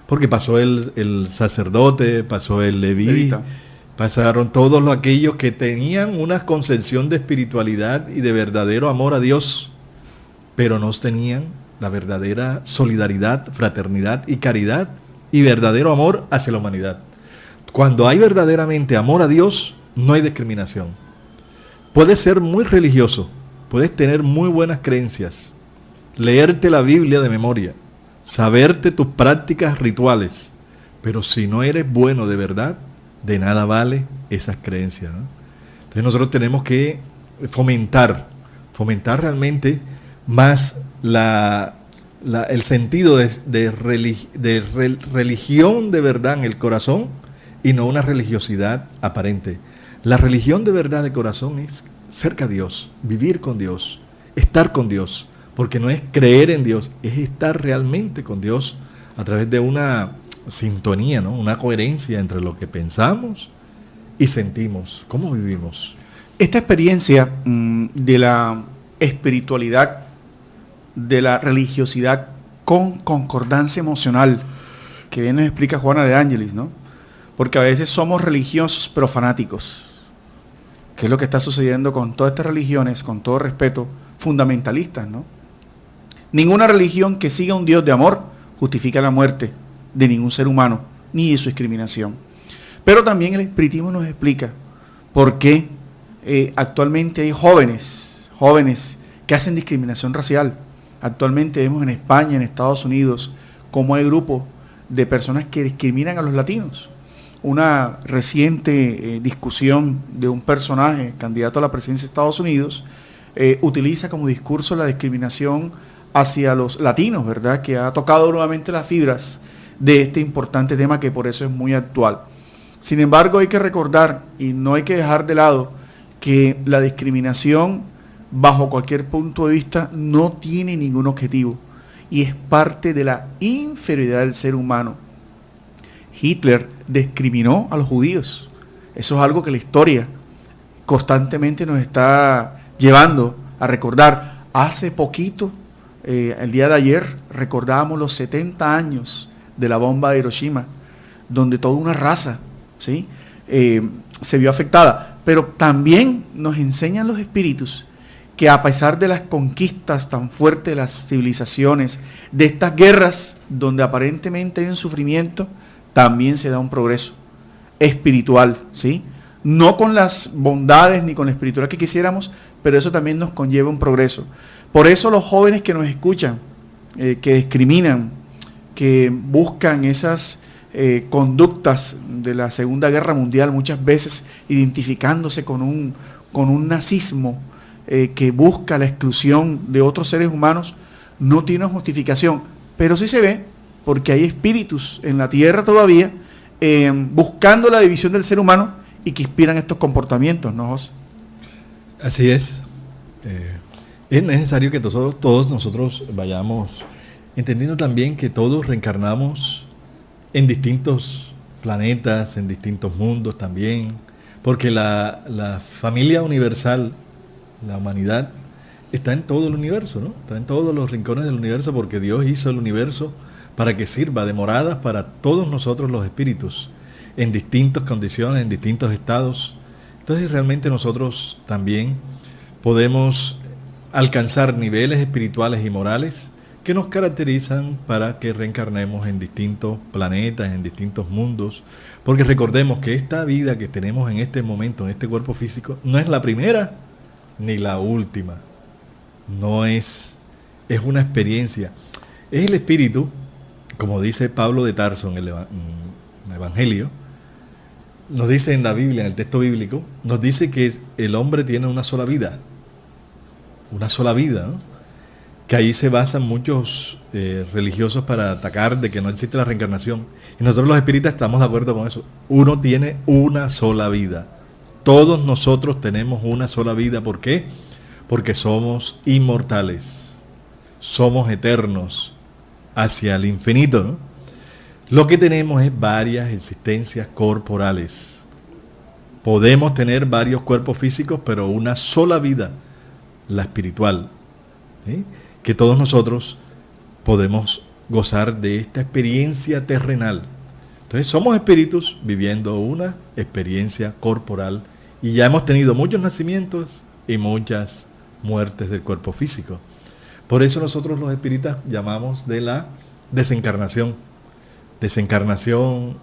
Porque pasó el sacerdote, pasó el leví, pasaron todos aquellos que tenían una concepción de espiritualidad y de verdadero amor a Dios, pero no tenían la verdadera solidaridad, fraternidad y caridad y verdadero amor hacia la humanidad. Cuando hay verdaderamente amor a Dios, no hay discriminación. Puedes ser muy religioso, puedes tener muy buenas creencias, leerte la Biblia de memoria, saberte tus prácticas rituales, pero si no eres bueno de verdad, de nada vale esas creencias, ¿no? Entonces nosotros tenemos que fomentar realmente más el sentido de religión de verdad en el corazón y no una religiosidad aparente. La religión de verdad de corazón es cerca a Dios, vivir con Dios, estar con Dios, porque no es creer en Dios, es estar realmente con Dios a través de una sintonía, ¿no? Una coherencia entre lo que pensamos y sentimos, cómo vivimos.
Esta experiencia de la espiritualidad, de la religiosidad con concordancia emocional, que bien nos explica Juana de Ángelis, ¿no? Porque a veces somos religiosos pero fanáticos, que es lo que está sucediendo con todas estas religiones, con todo respeto, fundamentalistas, ¿no? Ninguna religión que siga un Dios de amor justifica la muerte de ningún ser humano, ni de su discriminación. Pero también el espiritismo nos explica por qué actualmente hay jóvenes que hacen discriminación racial. Actualmente vemos en España, en Estados Unidos, cómo hay grupos de personas que discriminan a los latinos. Una reciente discusión de un personaje candidato a la presidencia de Estados Unidos utiliza como discurso la discriminación hacia los latinos, ¿verdad? Que ha tocado nuevamente las fibras de este importante tema que por eso es muy actual. Sin embargo, hay que recordar y no hay que dejar de lado que la discriminación bajo cualquier punto de vista no tiene ningún objetivo y es parte de la inferioridad del ser humano. Hitler discriminó a los judíos. Eso es algo que la historia constantemente nos está llevando a recordar. Hace poquito, el día de ayer, recordábamos los 70 años de la bomba de Hiroshima, donde toda una raza, ¿sí? Se vio afectada. Pero también nos enseñan los espíritus que a pesar de las conquistas tan fuertes de las civilizaciones, de estas guerras donde aparentemente hay un sufrimiento, también se da un progreso espiritual, ¿sí? No con las bondades ni con la espiritualidad que quisiéramos, pero eso también nos conlleva un progreso. Por eso los jóvenes que nos escuchan, que discriminan, que buscan esas conductas de la Segunda Guerra Mundial, muchas veces identificándose con un nazismo que busca la exclusión de otros seres humanos, no tiene justificación, pero sí se ve, porque hay espíritus en la tierra todavía buscando la división del ser humano y que inspiran estos comportamientos, ¿no, José?
Así es. Es necesario que todos nosotros vayamos entendiendo también que todos reencarnamos en distintos planetas, en distintos mundos también, porque la familia universal, la humanidad, está en todo el universo, ¿no? Está en todos los rincones del universo, porque Dios hizo el universo para que sirva de moradas para todos nosotros los espíritus, en distintas condiciones, en distintos estados. Entonces realmente nosotros también podemos alcanzar niveles espirituales y morales que nos caracterizan para que reencarnemos en distintos planetas, en distintos mundos, porque recordemos que esta vida que tenemos en este momento, en este cuerpo físico, no es la primera ni la última. No es una experiencia. Es el espíritu, como dice Pablo de Tarso en el Evangelio, nos dice en la Biblia, en el texto bíblico, nos dice que el hombre tiene una sola vida, ¿no? Que ahí se basan muchos religiosos para atacar de que no existe la reencarnación. Y nosotros los espíritas estamos de acuerdo con eso. Uno tiene una sola vida. Todos nosotros tenemos una sola vida. ¿Por qué? Porque somos inmortales, somos eternos hacia el infinito, ¿no? Lo que tenemos es varias existencias corporales. Podemos tener varios cuerpos físicos, pero una sola vida, la espiritual, ¿sí? Que todos nosotros podemos gozar de esta experiencia terrenal. Entonces somos espíritus viviendo una experiencia corporal y ya hemos tenido muchos nacimientos y muchas muertes del cuerpo físico. Por eso nosotros los espíritas llamamos de la desencarnación. Desencarnación,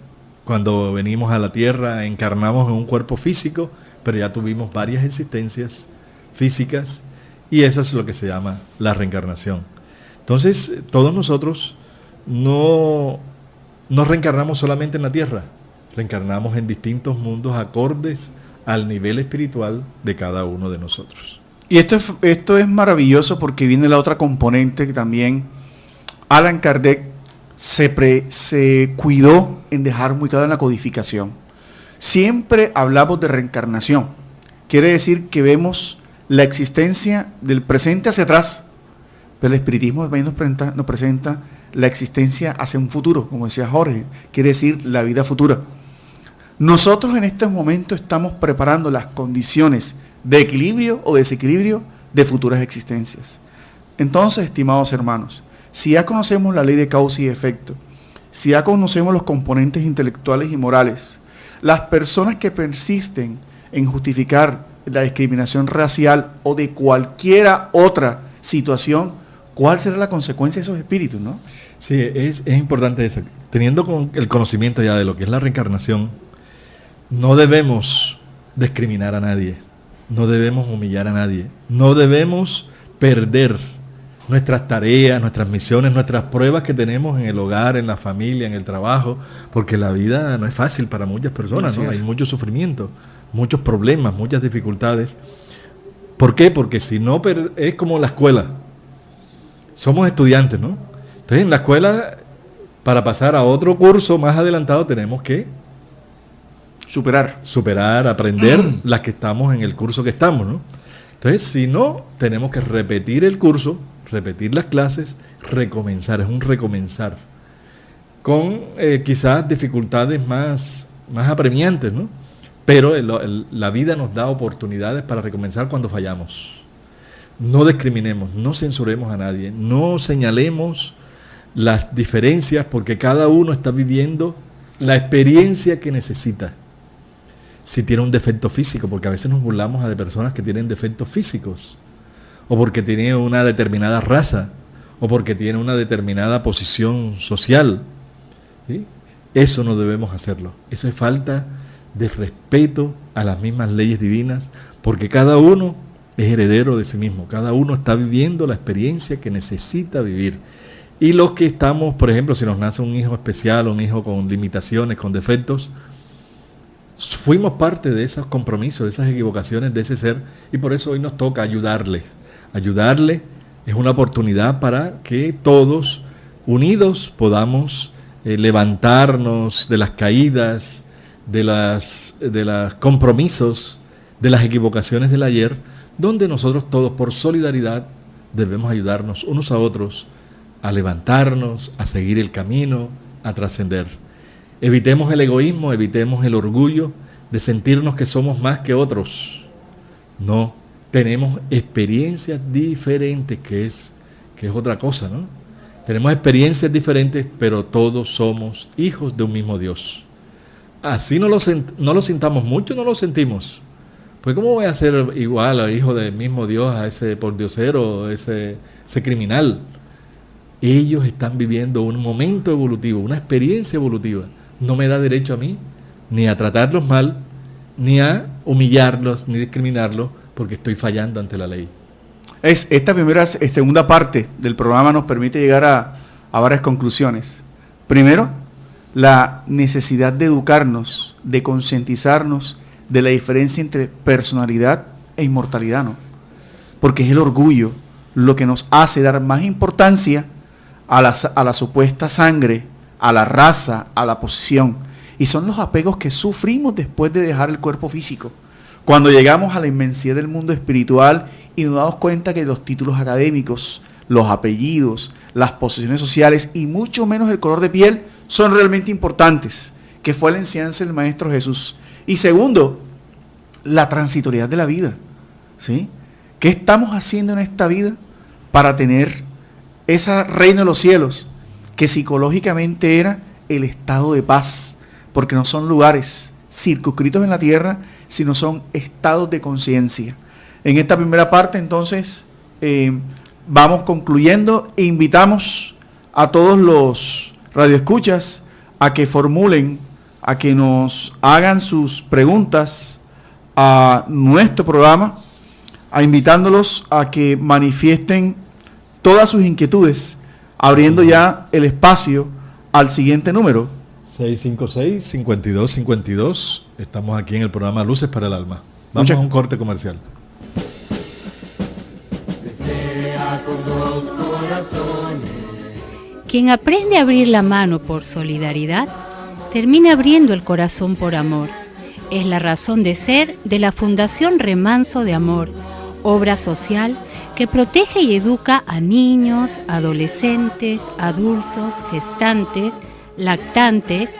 cuando venimos a la tierra, encarnamos en un cuerpo físico, pero ya tuvimos varias existencias físicas y eso es lo que se llama la reencarnación. Entonces, todos nosotros no reencarnamos solamente en la tierra, reencarnamos en distintos mundos acordes al nivel espiritual de cada uno de nosotros.
Y esto es maravilloso porque viene la otra componente que también Allan Kardec se cuidó en dejar muy claro en la codificación. Siempre hablamos de reencarnación. Quiere decir que vemos la existencia del presente hacia atrás, pero el espiritismo también nos presenta la existencia hacia un futuro, como decía Jorge, quiere decir la vida futura. Nosotros en estos momentos estamos preparando las condiciones de equilibrio o desequilibrio de futuras existencias. Entonces, estimados hermanos, si ya conocemos la ley de causa y efecto, si ya conocemos los componentes intelectuales y morales, las personas que persisten en justificar la discriminación racial o de cualquiera otra situación, ¿cuál será la consecuencia de esos espíritus, no?
Sí, es importante eso. Teniendo el conocimiento ya de lo que es la reencarnación, no debemos discriminar a nadie, no debemos humillar a nadie, no debemos perder nuestras tareas, nuestras misiones, nuestras pruebas que tenemos en el hogar, en la familia, en el trabajo, porque la vida no es fácil para muchas personas, ¿no? Hay mucho sufrimiento, muchos problemas, muchas dificultades. ¿Por qué? Porque si no, es como la escuela. Somos estudiantes, ¿no? Entonces, en la escuela, para pasar a otro curso más adelantado, tenemos que superar, aprender las que estamos en el curso que estamos, ¿no? Entonces, si no, tenemos que repetir el curso, repetir las clases, recomenzar, es un recomenzar, con quizás dificultades más apremiantes, ¿no? Pero la vida nos da oportunidades para recomenzar cuando fallamos. No discriminemos, no censuremos a nadie, no señalemos las diferencias porque cada uno está viviendo la experiencia que necesita. Si tiene un defecto físico, porque a veces nos burlamos de personas que tienen defectos físicos, o porque tiene una determinada raza, o porque tiene una determinada posición social, ¿sí? Eso no debemos hacerlo. Eso es falta de respeto a las mismas leyes divinas, porque cada uno es heredero de sí mismo, cada uno está viviendo la experiencia que necesita vivir. Y los que estamos, por ejemplo, si nos nace un hijo especial, un hijo con limitaciones, con defectos, fuimos parte de esos compromisos, de esas equivocaciones de ese ser, y por eso hoy nos toca ayudarles. Ayudarle es una oportunidad para que todos, unidos, podamos levantarnos de las caídas, de los compromisos, de las equivocaciones del ayer, donde nosotros todos, por solidaridad, debemos ayudarnos unos a otros a levantarnos, a seguir el camino, a trascender. Evitemos el egoísmo, evitemos el orgullo de sentirnos que somos más que otros. No, tenemos experiencias diferentes, que es otra cosa, ¿no? Tenemos experiencias diferentes, pero todos somos hijos de un mismo Dios. Así no lo sintamos mucho, no lo sentimos. Pues ¿cómo voy a ser igual a hijo del mismo Dios, a ese pordiosero, ese criminal? Ellos están viviendo un momento evolutivo, una experiencia evolutiva. No me da derecho a mí ni a tratarlos mal, ni a humillarlos, ni discriminarlos, porque estoy fallando ante la ley.
Esta segunda parte del programa nos permite llegar a varias conclusiones. Primero, la necesidad de educarnos, de concientizarnos de la diferencia entre personalidad e inmortalidad, ¿no? Porque es el orgullo lo que nos hace dar más importancia a la supuesta sangre, a la raza, a la posición. Y son los apegos que sufrimos después de dejar el cuerpo físico. Cuando llegamos a la inmensidad del mundo espiritual y nos damos cuenta que los títulos académicos, los apellidos, las posiciones sociales y mucho menos el color de piel son realmente importantes, que fue la enseñanza del Maestro Jesús. Y segundo, la transitoriedad de la vida, ¿sí? ¿Qué estamos haciendo en esta vida para tener ese reino de los cielos que psicológicamente era el estado de paz? Porque no son lugares circunscritos en la tierra, sino son estados de conciencia. En esta primera parte, entonces, vamos concluyendo e invitamos a todos los radioescuchas a que formulen, a que nos hagan sus preguntas a nuestro programa, invitándolos a que manifiesten todas sus inquietudes, abriendo ya el espacio al siguiente número.
656-5252. Estamos aquí en el programa Luces para el Alma. Vamos a un corte comercial.
Quien aprende a abrir la mano por solidaridad, termina abriendo el corazón por amor. Es la razón de ser de la Fundación Remanso de Amor, obra social que protege y educa a niños, adolescentes, adultos, gestantes, lactantes,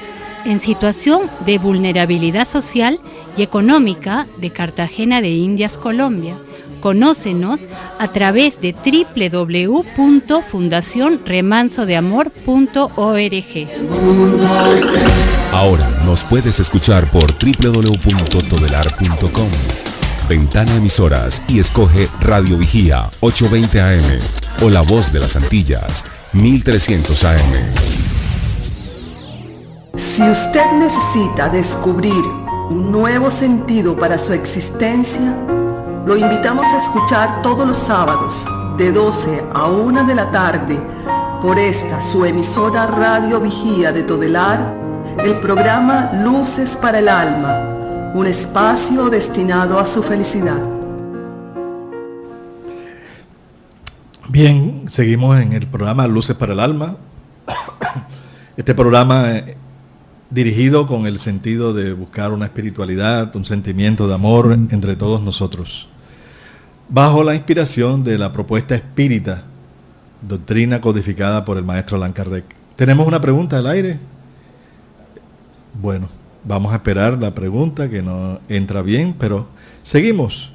en situación de vulnerabilidad social y económica de Cartagena de Indias, Colombia. Conócenos a través de www.fundacionremansodeamor.org.
Ahora nos puedes escuchar por www.todelar.com. Ventana Emisoras y escoge Radio Vigía 820 AM o La Voz de las Antillas 1300 AM.
Si usted necesita descubrir un nuevo sentido para su existencia, lo invitamos a escuchar todos los sábados de 12 a 1 de la tarde por esta su emisora Radio Vigía de Todelar, el programa Luces para el Alma, un espacio destinado a su felicidad.
Bien, seguimos en el programa Luces para el Alma. Este programa dirigido con el sentido de buscar una espiritualidad, un sentimiento de amor entre todos nosotros, bajo la inspiración de la propuesta espírita, doctrina codificada por el maestro Allan Kardec. ¿Tenemos una pregunta al aire? Bueno, vamos a esperar la pregunta que no entra bien, pero seguimos.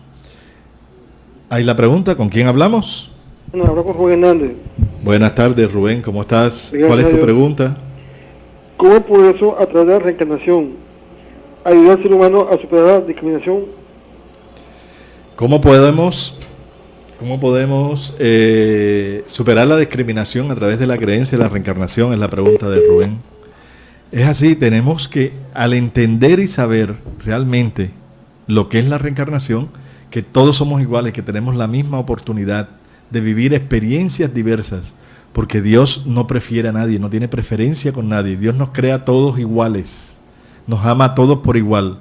Hay la pregunta, ¿con quién hablamos?
Bueno, hablo con Rubén Hernández.
Buenas tardes, Rubén, ¿cómo estás?
Gracias
¿Cuál es
a
tu
Dios.
pregunta?
¿Cómo puede eso, a través de la reencarnación, ayudar al ser humano a superar la discriminación?
¿Cómo podemos superar la discriminación a través de la creencia de la reencarnación? Es la pregunta de Rubén. Es así, tenemos que, al entender y saber realmente lo que es la reencarnación, que todos somos iguales, que tenemos la misma oportunidad de vivir experiencias diversas, porque Dios no prefiere a nadie, no tiene preferencia con nadie. Dios nos crea a todos iguales, nos ama a todos por igual.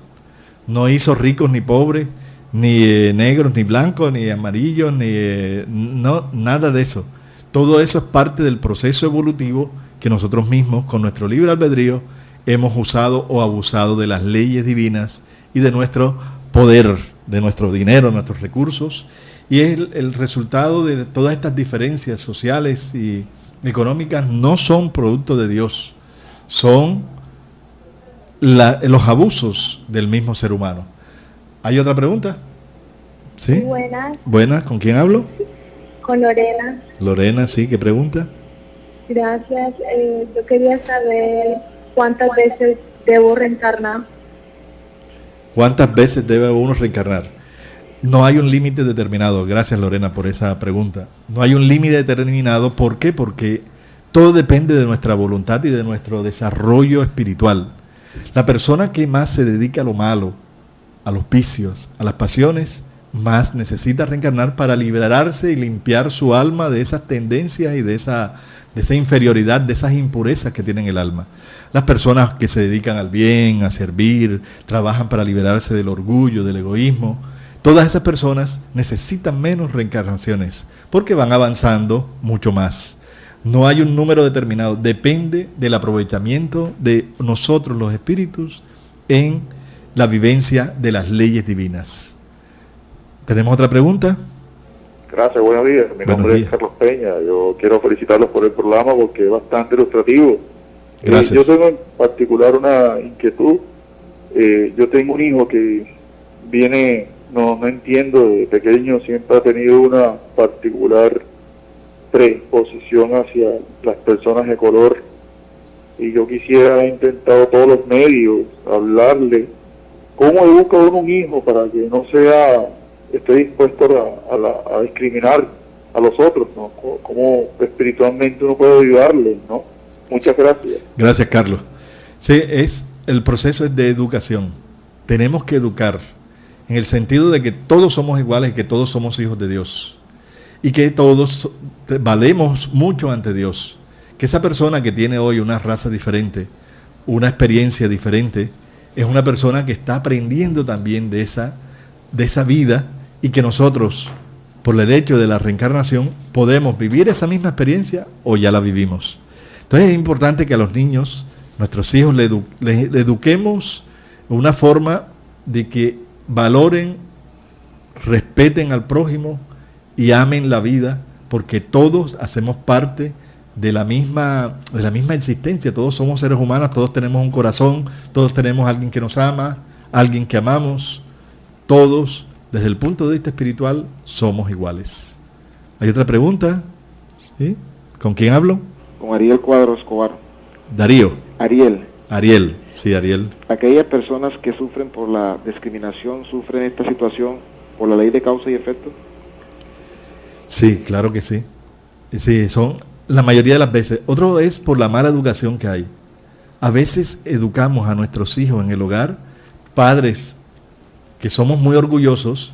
No hizo ricos ni pobres, ni negros, ni blancos, ni amarillos, nada de eso. Todo eso es parte del proceso evolutivo que nosotros mismos, con nuestro libre albedrío, hemos usado o abusado de las leyes divinas y de nuestro poder, de nuestro dinero, nuestros recursos. Y es el resultado de todas estas diferencias sociales y económicas. No son producto de Dios, son los abusos del mismo ser humano. ¿Hay otra pregunta? ¿Sí?
Buenas.
Buenas, ¿con quién hablo?
Con Lorena.
Lorena, sí, ¿qué pregunta?
Gracias. Yo quería saber cuántas veces debo reencarnar.
¿Cuántas veces debe uno reencarnar? No hay un límite determinado. Gracias, Lorena, por esa pregunta. No hay un límite determinado. ¿Por qué? Porque todo depende de nuestra voluntad y de nuestro desarrollo espiritual. La persona que más se dedica a lo malo, a los vicios, a las pasiones, más necesita reencarnar para liberarse y limpiar su alma de esas tendencias y de esa inferioridad, de esas impurezas que tiene el alma. Las personas que se dedican al bien, a servir, trabajan para liberarse del orgullo, del egoísmo, todas esas personas necesitan menos reencarnaciones porque van avanzando mucho más. No hay un número determinado, depende del aprovechamiento de nosotros los espíritus en la vivencia de las leyes divinas. ¿Tenemos otra pregunta?
Gracias, buenos días. Mi nombre es Carlos Peña. Yo quiero felicitarlos por el programa porque es bastante ilustrativo.
Gracias.
Yo tengo en particular una inquietud. Yo tengo un hijo que no entiendo, de pequeño siempre ha tenido una particular predisposición hacia las personas de color, y yo quisiera, he intentado todos los medios hablarle cómo educa uno un hijo para que no esté dispuesto a discriminar a los otros, ¿no? Cómo espiritualmente uno puede ayudarle, ¿no? Muchas gracias.
Gracias, Carlos. Sí, el proceso es de educación. Tenemos que educar en el sentido de que todos somos iguales y que todos somos hijos de Dios. Y que todos valemos mucho ante Dios. Que esa persona que tiene hoy una raza diferente, una experiencia diferente, es una persona que está aprendiendo también de esa vida, y que nosotros, por el hecho de la reencarnación, podemos vivir esa misma experiencia o ya la vivimos. Entonces es importante que a los niños, nuestros hijos, le eduquemos una forma de que valoren, respeten al prójimo y amen la vida, porque todos hacemos parte de la misma existencia. Todos somos seres humanos, todos tenemos un corazón, todos tenemos a alguien que nos ama, alguien que amamos. Todos, desde el punto de vista espiritual, somos iguales. ¿Hay otra pregunta? ¿Sí? ¿Con quién hablo?
Con Ariel Cuadro Escobar.
Darío.
Ariel,
sí, Ariel.
Aquellas personas que sufren por la discriminación, sufren esta situación por la ley de causa y efecto.
Sí, claro que sí. Sí, son la mayoría de las veces. Otro es por la mala educación que hay. A veces educamos a nuestros hijos en el hogar, padres que somos muy orgullosos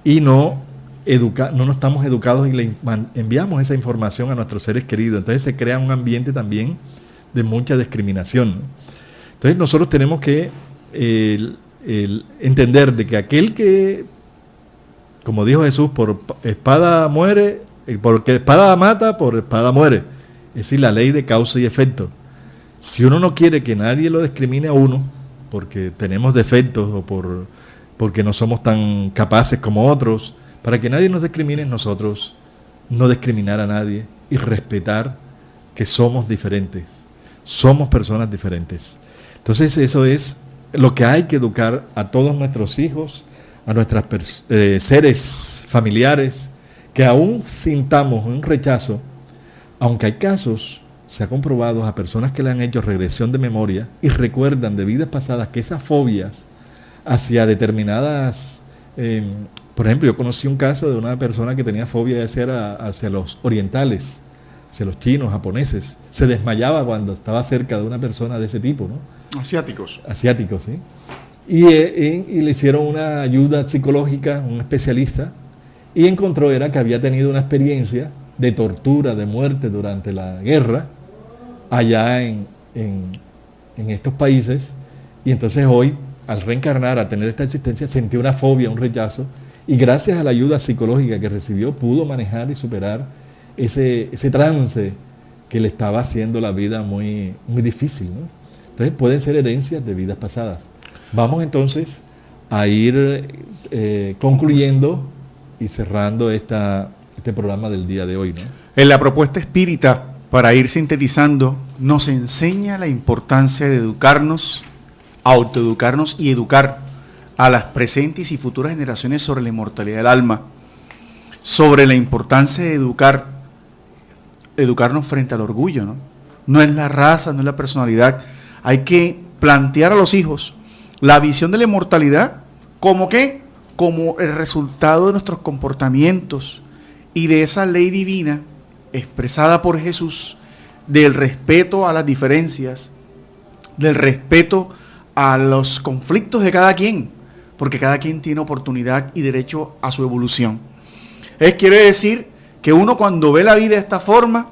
y no estamos educados y le enviamos esa información a nuestros seres queridos. Entonces se crea un ambiente también de mucha discriminación, ¿no? Entonces nosotros tenemos que entender de que aquel que, como dijo Jesús, por espada muere, porque espada mata, por espada muere. Es decir, la ley de causa y efecto. Si uno no quiere que nadie lo discrimine a uno, porque tenemos defectos o porque no somos tan capaces como otros, para que nadie nos discrimine, nosotros no discriminar a nadie y respetar que somos diferentes. Somos personas diferentes. Entonces eso es lo que hay que educar a todos nuestros hijos, a nuestros seres familiares, que aún sintamos un rechazo, aunque hay casos, se ha comprobado a personas que le han hecho regresión de memoria y recuerdan de vidas pasadas que esas fobias hacia determinadas, por ejemplo, yo conocí un caso de una persona que tenía fobia hacia los orientales, hacia los chinos, japoneses. Se desmayaba cuando estaba cerca de una persona de ese tipo, ¿no?
Asiáticos,
sí. Y le hicieron una ayuda psicológica, un especialista, y encontró que había tenido una experiencia de tortura, de muerte durante la guerra, allá en estos países, y entonces hoy, al reencarnar, a tener esta existencia, sentía una fobia, un rechazo, y gracias a la ayuda psicológica que recibió, pudo manejar y superar ese trance que le estaba haciendo la vida muy, muy difícil, ¿no? Entonces pueden ser herencias de vidas pasadas. Vamos entonces a ir concluyendo y cerrando este programa del día de hoy, ¿no?
En la propuesta espírita, para ir sintetizando, nos enseña la importancia de educarnos, autoeducarnos y educar a las presentes y futuras generaciones sobre la inmortalidad del alma, sobre la importancia de educarnos frente al orgullo, ¿no? No es la raza, no es la personalidad. Hay que plantear a los hijos la visión de la inmortalidad como el resultado de nuestros comportamientos y de esa ley divina expresada por Jesús, del respeto a las diferencias, del respeto a los conflictos de cada quien, porque cada quien tiene oportunidad y derecho a su evolución. Quiere decir que uno cuando ve la vida de esta forma,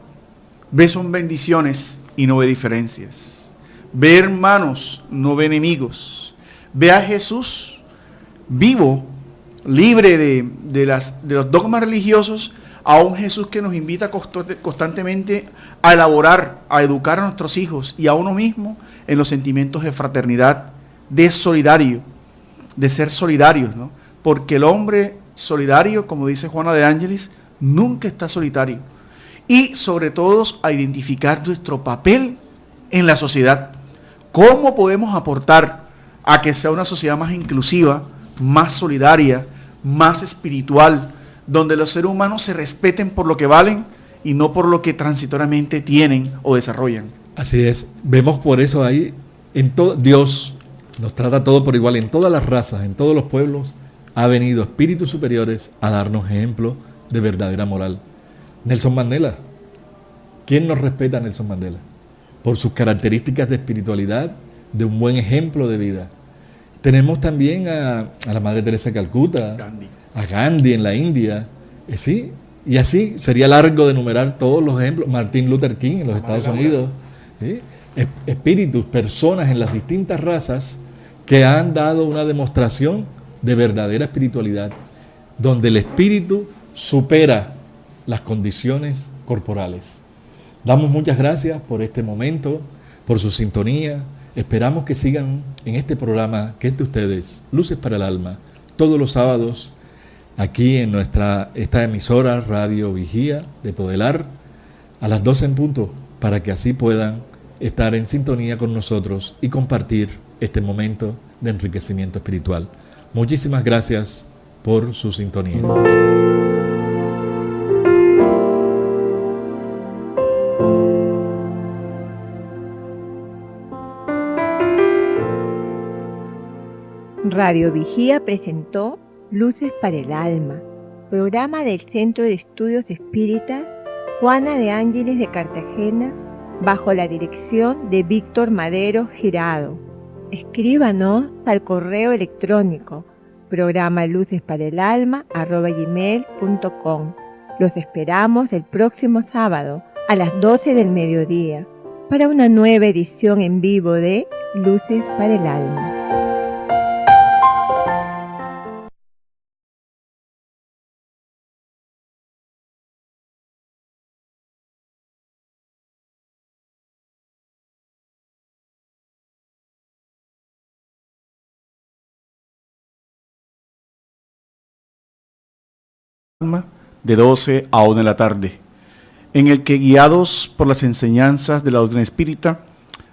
ve son bendiciones y no ve diferencias. Ve hermanos, no ve enemigos. Ve a Jesús vivo, libre de los dogmas religiosos, a un Jesús que nos invita constantemente a elaborar, a educar a nuestros hijos y a uno mismo en los sentimientos de fraternidad, de ser solidarios, ¿no? Porque el hombre solidario, como dice Juana de Ángelis, nunca está solitario. Y sobre todo a identificar nuestro papel en la sociedad. ¿Cómo podemos aportar a que sea una sociedad más inclusiva, más solidaria, más espiritual, donde los seres humanos se respeten por lo que valen y no por lo que transitoriamente tienen o desarrollan.
Así es, vemos por eso ahí, Dios nos trata todo por igual, en todas las razas, en todos los pueblos, ha venido espíritus superiores a darnos ejemplo de verdadera moral. Nelson Mandela, ¿quién nos respeta a Nelson Mandela? Por sus características de espiritualidad, de un buen ejemplo de vida. Tenemos también a la Madre Teresa de Calcuta, a Gandhi en la India, sí, y así sería largo de enumerar todos los ejemplos. Martin Luther King en los Estados Unidos, ¿sí? Espíritus, personas en las distintas razas que han dado una demostración de verdadera espiritualidad, donde el espíritu supera las condiciones corporales. Damos muchas gracias por este momento, por su sintonía. Esperamos que sigan en este programa que es de ustedes, Luces para el Alma, todos los sábados, aquí en esta emisora Radio Vigía de Todelar, a las 12 en punto, para que así puedan estar en sintonía con nosotros y compartir este momento de enriquecimiento espiritual. Muchísimas gracias por su sintonía.
Radio Vigía presentó Luces para el Alma, programa del Centro de Estudios Espíritas Juana de Ángeles de Cartagena, bajo la dirección de Víctor Madero Girado. Escríbanos al correo electrónico programalucesparaelalma@gmail.com. Los esperamos el próximo sábado a las 12 del mediodía para una nueva edición en vivo de Luces para el Alma.
De 12 a 1 de la tarde, en el que, guiados por las enseñanzas de la doctrina espírita,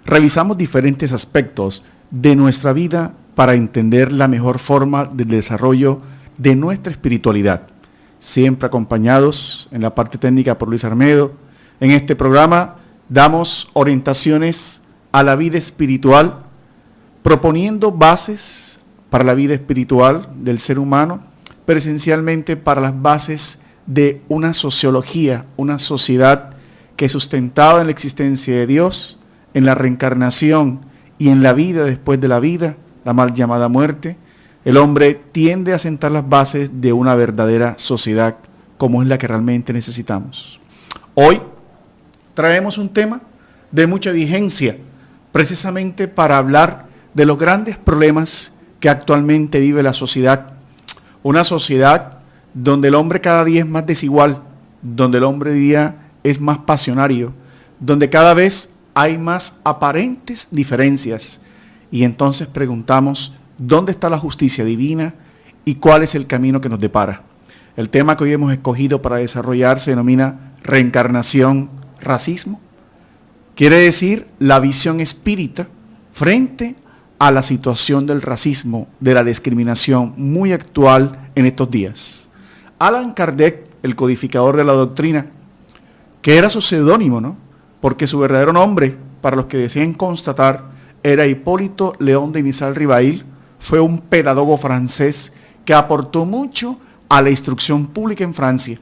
revisamos diferentes aspectos de nuestra vida para entender la mejor forma del desarrollo de nuestra espiritualidad, siempre acompañados en la parte técnica por Luis Armedo. En este programa damos orientaciones a la vida espiritual, proponiendo bases para la vida espiritual del ser humano, pero esencialmente para las bases de una sociología, una sociedad que, sustentada en la existencia de Dios, en la reencarnación y en la vida después de la vida, la mal llamada muerte, el hombre tiende a sentar las bases de una verdadera sociedad como es la que realmente necesitamos. Hoy traemos un tema de mucha vigencia, precisamente para hablar de los grandes problemas que actualmente vive la sociedad. Una sociedad donde el hombre cada día es más desigual, donde el hombre día es más pasionario, donde cada vez hay más aparentes diferencias. Y entonces preguntamos, ¿dónde está la justicia divina y cuál es el camino que nos depara? El tema que hoy hemos escogido para desarrollar se denomina reencarnación, racismo. Quiere decir la visión espírita frente a la situación del racismo, de la discriminación muy actual en estos días. Allan Kardec, el codificador de la doctrina, que era su seudónimo, ¿no? Porque su verdadero nombre, para los que deseen constatar, era Hipólito León de Nizal-Ribail, fue un pedagogo francés que aportó mucho a la instrucción pública en Francia.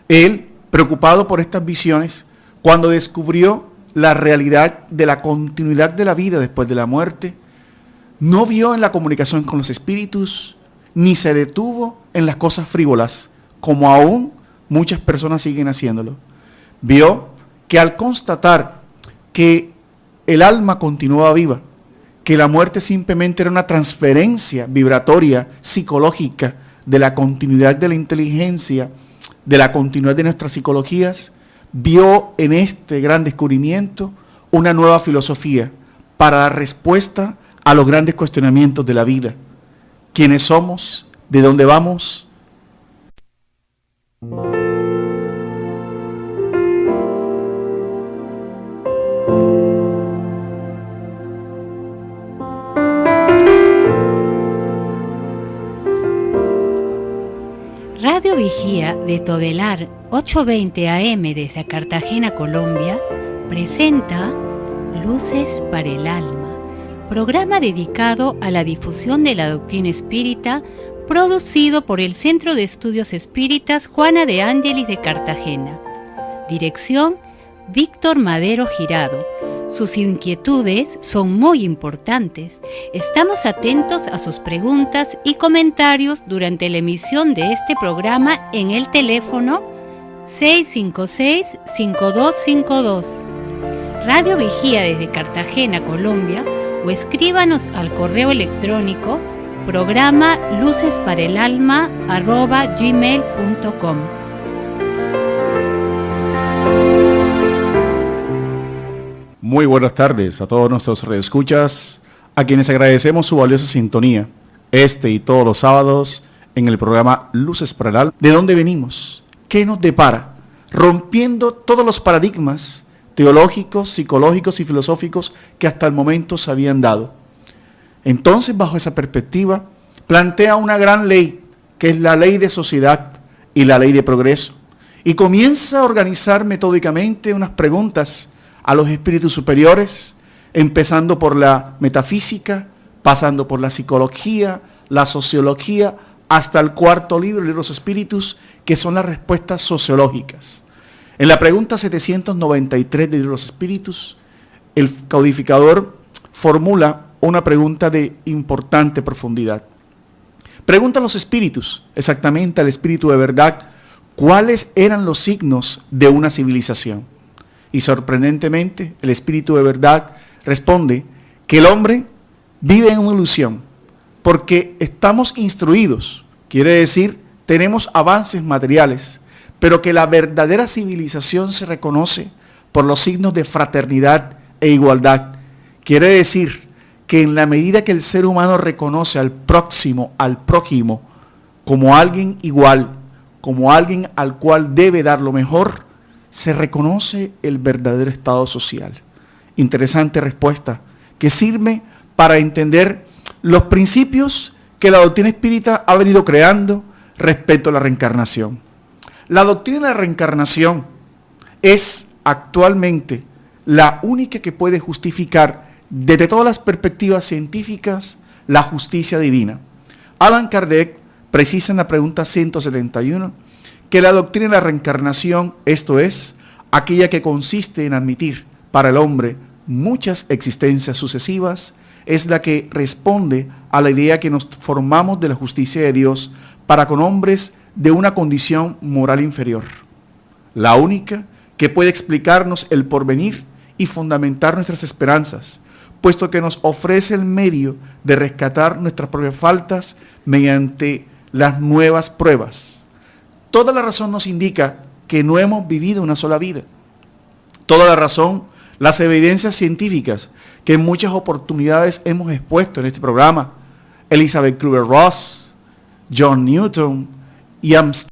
Él, preocupado por estas visiones, cuando descubrió la realidad de la continuidad de la vida después de la muerte, no vio en la comunicación con los espíritus, ni se detuvo en las cosas frívolas, como aún muchas personas siguen haciéndolo. Vio que al constatar que el alma continuaba viva, que la muerte simplemente era una transferencia vibratoria, psicológica, de la continuidad de la inteligencia, de la continuidad de nuestras psicologías, vio en este gran descubrimiento una nueva filosofía para dar respuesta a los grandes cuestionamientos de la vida. ¿Quiénes somos? ¿De dónde vamos?
Vigía de Todelar 820 AM desde Cartagena, Colombia, presenta Luces para el Alma, programa dedicado a la difusión de la doctrina espírita, producido por el Centro de Estudios Espíritas Juana de Ángelis de Cartagena. Dirección: Víctor Madero Girado. Sus inquietudes son muy importantes. Estamos atentos a sus preguntas y comentarios durante la emisión de este programa en el teléfono 656-5252. Radio Vigía desde Cartagena, Colombia, o escríbanos al correo electrónico programa lucesparaelalma@gmail.com.
Muy buenas tardes a todos nuestros radioescuchas, a quienes agradecemos su valiosa sintonía, este y todos los sábados, en el programa Luces para el Alma. ¿De dónde venimos? ¿Qué nos depara? Rompiendo todos los paradigmas teológicos, psicológicos y filosóficos que hasta el momento se habían dado. Entonces, bajo esa perspectiva, plantea una gran ley, que es la ley de sociedad y la ley de progreso, y comienza a organizar metódicamente unas preguntas a los espíritus superiores, empezando por la metafísica, pasando por la psicología, la sociología, hasta el cuarto libro, el libro de los espíritus, que son las respuestas sociológicas. En la pregunta 793 del libro de los espíritus, el codificador formula una pregunta de importante profundidad. Pregunta a los espíritus, exactamente al espíritu de verdad, cuáles eran los signos de una civilización. Y sorprendentemente, el espíritu de verdad responde que el hombre vive en una ilusión, porque estamos instruidos, quiere decir, tenemos avances materiales, pero que la verdadera civilización se reconoce por los signos de fraternidad e igualdad. Quiere decir que en la medida que el ser humano reconoce al próximo, al prójimo, como alguien igual, como alguien al cual debe dar lo mejor, se reconoce el verdadero estado social. Interesante respuesta, que sirve para entender los principios que la doctrina espírita ha venido creando respecto a la reencarnación. La doctrina de la reencarnación es actualmente la única que puede justificar desde todas las perspectivas científicas la justicia divina. Allan Kardec precisa en la pregunta 171 que la doctrina de la reencarnación, esto es, aquella que consiste en admitir para el hombre muchas existencias sucesivas, es la que responde a la idea que nos formamos de la justicia de Dios para con hombres de una condición moral inferior. La única que puede explicarnos el porvenir y fundamentar nuestras esperanzas, puesto que nos ofrece el medio de rescatar nuestras propias faltas mediante las nuevas pruebas. Toda la razón nos indica que no hemos vivido una sola vida. Toda la razón, las evidencias científicas que en muchas oportunidades hemos expuesto en este programa, Elizabeth Kübler-Ross, John Newton y Amstrad,